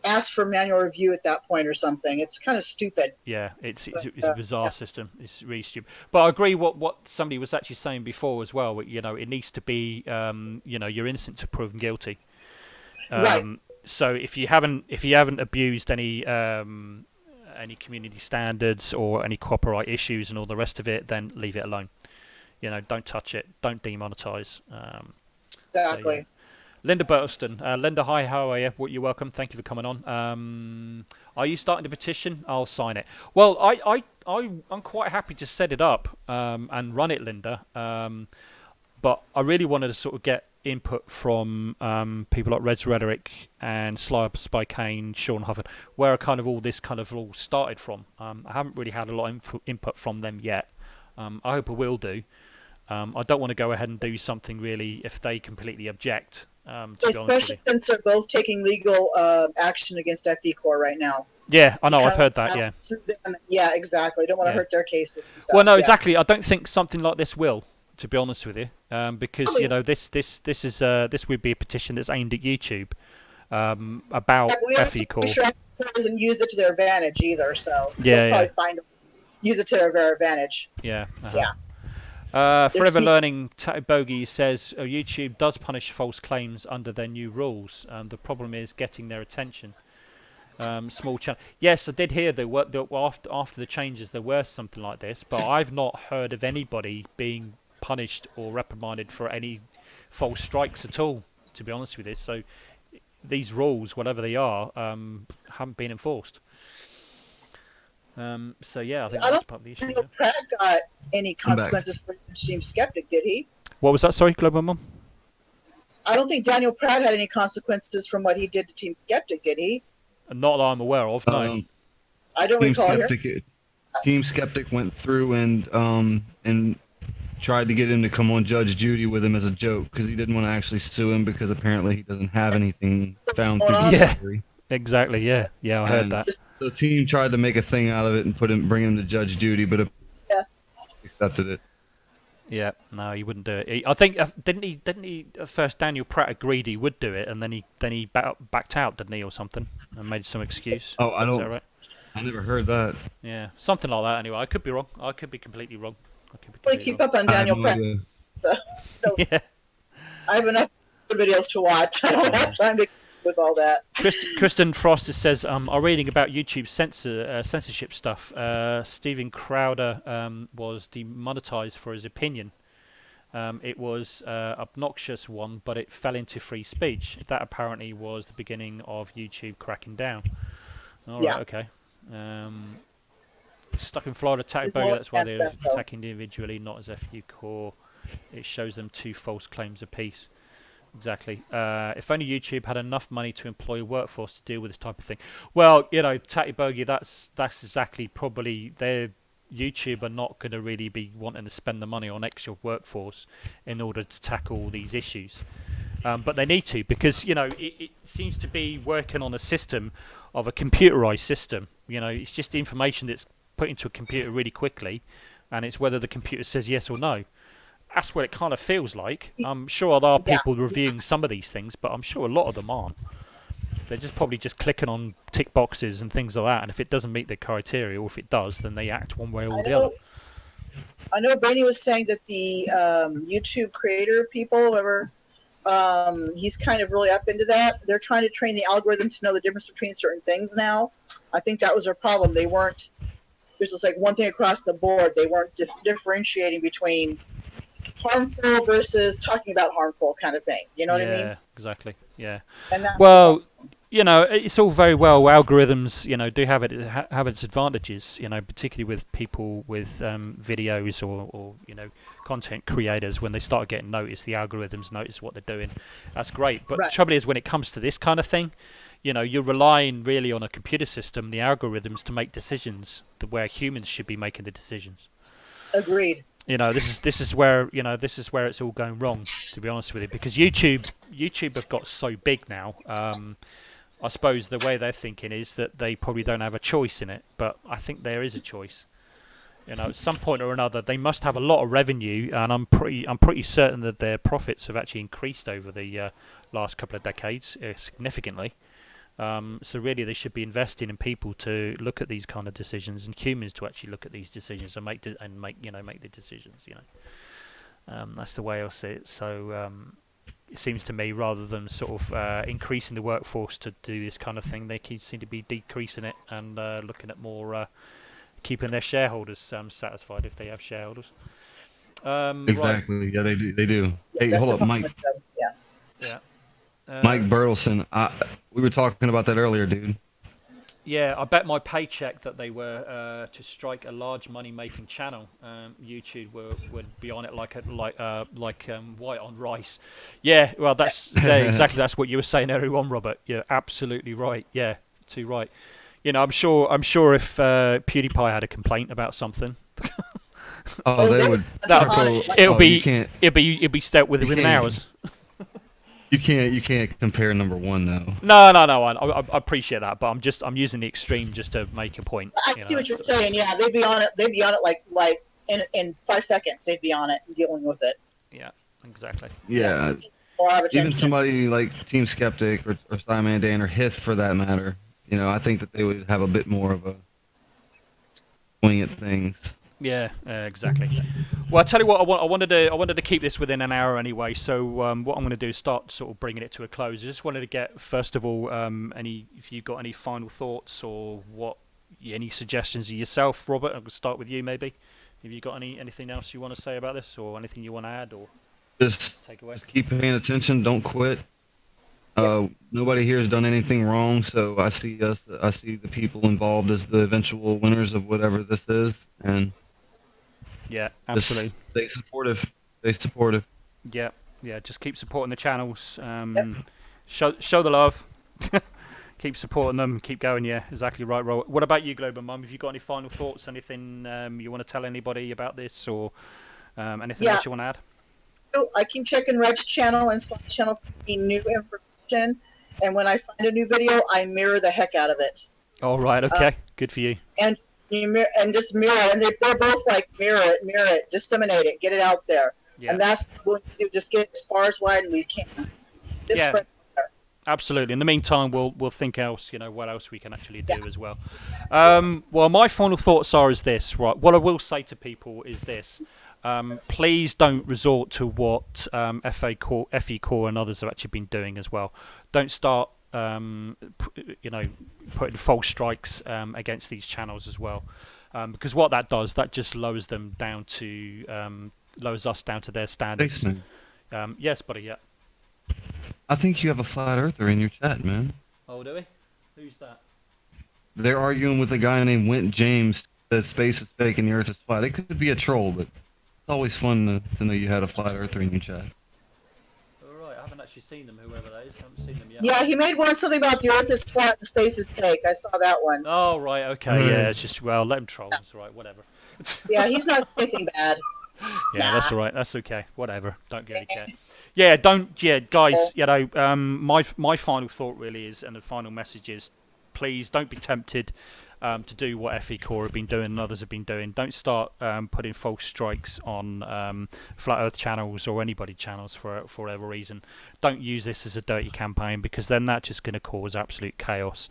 ask for manual review at that point or something. It's kind of stupid. Yeah, it's a bizarre system. It's really stupid. But I agree what somebody was actually saying before as well. It needs to be, you're innocent to proven guilty. Right. So if you haven't abused any community standards or any copyright issues and all the rest of it, then leave it alone. Don't touch it. Don't demonetize. Exactly. So, yeah. Linda Burlston. Linda, hi, how are you? You're welcome. Thank you for coming on. Are you starting the petition? I'll sign it. Well, I'm quite happy to set it up and run it, Linda. But I really wanted to sort of get input from people like Red's Rhetoric and Spy Kane, Sean Hufford, where kind of all this kind of all started from. I haven't really had a lot of input from them yet. I hope I will do. I don't want to go ahead and do something really if they completely object. Especially since they're both taking legal action against FECore right now. Yeah, I know. I've heard that. Yeah. Yeah, exactly. Don't want to hurt their cases and stuff. Well, no, exactly. I don't think something like this will. to be honest with you, because you know this would be a petition that's aimed at YouTube about we don't have to make FECore. sure and use it to their advantage either. So Yeah, they'll probably use it to their advantage. Yeah. Yeah. Forever Learning Bogey says YouTube does punish false claims under their new rules. The problem is getting their attention. Small channel. Yes, I did hear after the changes there were something like this, but I've not heard of anybody being punished or reprimanded for any false strikes at all, to be honest with you. So these rules, whatever they are, haven't been enforced. So yeah, I think that's part of the issue. Daniel Pratt got any consequences for Team Skeptic, did he? What was that? Sorry, Global Mum? I don't think Daniel Pratt had any consequences from what he did to Team Skeptic, did he? Not that I'm aware of, no. I don't recall here. Team Skeptic went through and tried to get him to come on Judge Judy with him as a joke because he didn't want to actually sue him because apparently he doesn't have anything found through the discovery. Exactly. Yeah, I heard that. The team tried to make a thing out of it and bring him to Judge Judy, but accepted it. Yeah, no, he wouldn't do it. I think didn't he first Daniel Pratt agreed he would do it, and then he backed out, didn't he, or something, and made some excuse. Oh, I don't. Is that right? I never heard that. Yeah, something like that. Anyway, I could be wrong. I could be completely wrong. I keep up on Daniel Pratt. So, yeah. I have enough videos to watch. I don't have time to with all that. Kristen Frost says, I'm reading about YouTube censorship stuff. Steven Crowder was demonetized for his opinion. It was obnoxious one, but it fell into free speech. That apparently was the beginning of YouTube cracking down. All right, okay. Stuck in Florida, attack Boga, that's why they're attacking individually, not as FECore. It shows them two false claims apiece. Exactly. If only YouTube had enough money to employ a workforce to deal with this type of thing. Well, you know, Tatty Bogey, that's exactly probably YouTube are not going to really be wanting to spend the money on extra workforce in order to tackle these issues. But they need to because, you know, it seems to be working on a system of a computerized system. You know, it's just information that's put into a computer really quickly, and it's whether the computer says yes or no. That's what it kind of feels like. I'm sure there are people reviewing some of these things, but I'm sure a lot of them aren't. They're just probably just clicking on tick boxes and things like that, and if it doesn't meet the criteria, or if it does, then they act one way or the other. I know Brainy was saying that the YouTube creator people, whoever, he's kind of really up into that. They're trying to train the algorithm to know the difference between certain things now. I think that was their problem. They weren't, there's just like one thing across the board. They weren't differentiating between harmful versus talking about harmful kind of thing. You know what I mean? Yeah, exactly. Yeah. And well, you know, it's all very well. Algorithms, you know, do have its advantages. You know, particularly with people with videos or you know, content creators. When they start getting noticed, the algorithms notice what they're doing. That's great. But the trouble is, when it comes to this kind of thing, you know, you're relying really on a computer system, the algorithms, to make decisions where humans should be making the decisions. Agreed. You know, this is where it's all going wrong, to be honest with you, because YouTube have got so big now. I suppose the way they're thinking is that they probably don't have a choice in it, but I think there is a choice. You know, at some point or another, they must have a lot of revenue, and I'm pretty certain that their profits have actually increased over the last couple of decades significantly. So really, they should be investing in people to look at these kind of decisions, and humans to actually look at these decisions and make the decisions. You know, that's the way I see it. So it seems to me, rather than sort of increasing the workforce to do this kind of thing, they seem to be decreasing it and looking at more keeping their shareholders satisfied if they have shareholders. Exactly. Right. Yeah, they do. Hey, hold up, Mike. Yeah. Mike Bertelson, we were talking about that earlier, dude. Yeah, I bet my paycheck that they were to strike a large money-making channel. YouTube would be on it like white on rice. Yeah, well, that's exactly that's what you were saying, everyone, Robert. You're absolutely right. Yeah, too right. You know, I'm sure if PewDiePie had a complaint about something. Oh, they would. It'll be dealt with within hours. You can't compare number one though. No. I appreciate that, but I'm using the extreme just to make a point. I see what you're saying. Yeah, they'd be on it. They'd be on it like in 5 seconds they'd be on it and dealing with it. Yeah, exactly. Yeah. A lot of Even attention. somebody like Team Skeptic or Simon Dan or Hith for that matter, I think that they would have a bit more of a swing at things. Yeah, exactly. Well, I tell you what, I wanted to keep this within an hour anyway. So what I'm going to do is start sort of bringing it to a close. I just wanted to get first of all, if you've got any final thoughts or any suggestions of yourself, Robert. I'm going to start with you, maybe. Have you got anything else you want to say about this, or anything you want to add or Just take away? keep paying attention. Don't quit. Nobody here has done anything wrong, so I see the people involved as the eventual winners of whatever this is, and Yeah, just absolutely. stay supportive. Stay supportive. Yeah, yeah. Just keep supporting the channels. Yep. Show the love. Keep supporting them. Keep going. Yeah, exactly right, Robert. What about you, Global Mum? Have you got any final thoughts? Anything you want to tell anybody about this, or anything else you want to add? I keep checking Red's channel and Slack's channel for any new information, and when I find a new video, I mirror the heck out of it. All right. Okay. Good for you. And just mirror, and they're both like mirror it, disseminate it, get it out there. Yeah. And that's what we do. Just get as far as wide as we can. Just Yeah. spread. Absolutely. In the meantime, we'll think else. What else we can actually do as well. Well, my final thoughts are this. Right. What I will say to people is this. Please don't resort to what FECore and others have actually been doing as well. Don't start, putting false strikes against these channels as well, because what that does, that just lowers them down to lowers us down to their standards. Thanks, man. Yes, buddy. Yeah. I think you have a flat earther in your chat, man. Oh, do we? Who's that? They're arguing with a guy named Wint James that space is fake and the earth is flat. It could be a troll, but it's always fun to know you had a flat earther in your chat. All right, I haven't actually seen them, whoever that is. I haven't seen them yet. Yeah, he made one something about the earth is flat and space is fake. I saw that one. Oh, right, okay, yeah, it's just, let them troll, it's right, whatever. Yeah, he's not anything bad. Yeah, that's all right, that's okay, whatever, don't really care. Yeah, guys, my final thought really is, and the final message is, please don't be tempted to do what FECore have been doing and others have been doing. Don't start putting false strikes on Flat Earth channels or anybody channels for whatever reason. Don't use this as a dirty campaign, because then that's just going to cause absolute chaos.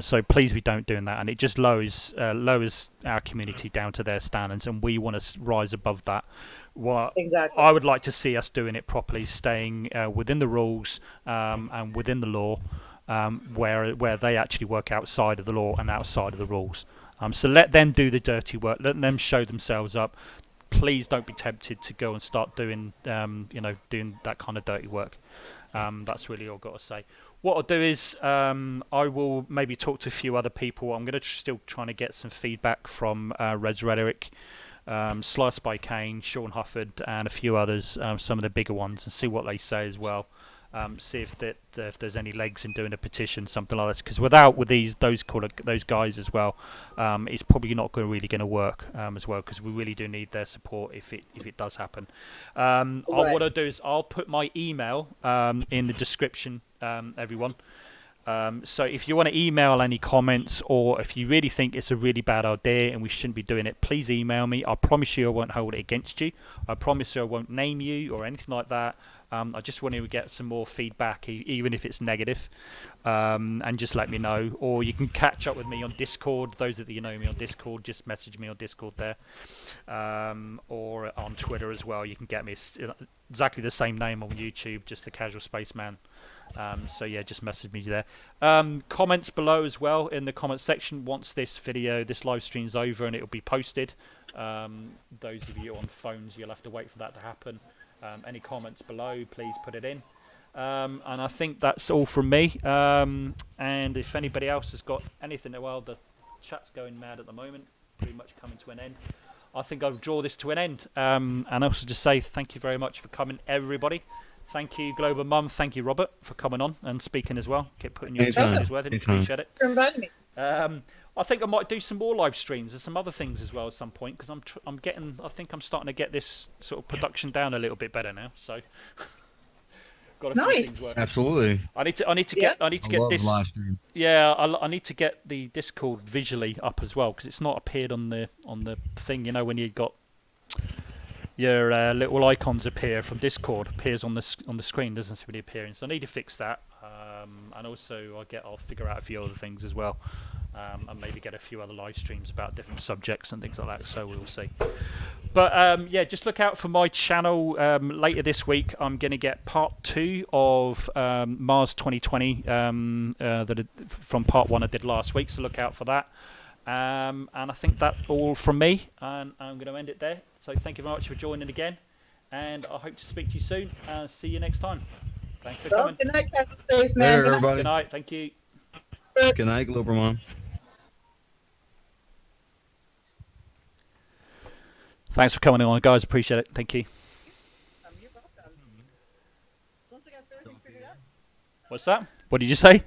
So please, we don't doing that, and it just lowers our community down to their standards, and we want to rise above that. Exactly. I would like to see us doing it properly, staying within the rules and within the law, where they actually work outside of the law and outside of the rules. So let them do the dirty work. Let them show themselves up. Please don't be tempted to go and start doing doing that kind of dirty work. That's really all I've got to say. What I'll do is I will maybe talk to a few other people. I'm going to still trying to get some feedback from Red's Rhetoric, Slice by Kane, Sean Hufford, and a few others, some of the bigger ones, and see what they say as well. See if there's any legs in doing a petition, something like this. Because those guys as well, it's probably not really going to work as well. Because we really do need their support if it does happen. What I'll do is I'll put my email in the description, everyone. So if you want to email any comments, or if you really think it's a really bad idea and we shouldn't be doing it, please email me. I promise you I won't hold it against you. I promise you I won't name you or anything like that. I just want to get some more feedback, even if it's negative, and just let me know. Or you can catch up with me on Discord. Those that you know me on Discord, just message me on Discord there, or on Twitter as well. You can get me exactly the same name on YouTube, just the Casual Spaceman. So yeah, just message me there. Comments below as well in the comment section once this live stream's over, and it'll be posted. Those of you on phones, you'll have to wait for that to happen. Any comments below, please put it in. And I think that's all from me. And if anybody else has got anything, well, the chat's going mad at the moment, pretty much coming to an end. I think I'll draw this to an end. And also just say thank you very much for coming, everybody. Thank you, Global Mum. Thank you, Robert, for coming on and speaking as well. Keep putting your time as well. Appreciate it. For inviting me. I think I might do some more live streams and some other things as well at some point, because I think I'm starting to get this sort of production down a little bit better now. So Got a few Nice. things working. Absolutely. I need to Yeah. get love this. live stream. Yeah, I need to get the Discord visually up as well because it's not appeared on the thing. You know, when you got your little icons appear from Discord, appears on the screen, doesn't really appear. So I need to fix that. And also I'll figure out a few other things as well, and maybe get a few other live streams about different subjects and things like that. So we'll see. But yeah, just look out for my channel later this week. I'm going to get part 2 of Mars 2020 from part 1 I did last week. So look out for that. And I think that's all from me. And I'm going to end it there. So thank you very much for joining again. And I hope to speak to you soon. And see you next time. Thanks for Well, coming. good night, Captain Space, man. Later, Good night. everybody. Good night. Thank you. Good night, Globerman. Thanks for coming on, guys. Appreciate it. Thank you. You're welcome. So once I got everything figured out. What's that? What did you say?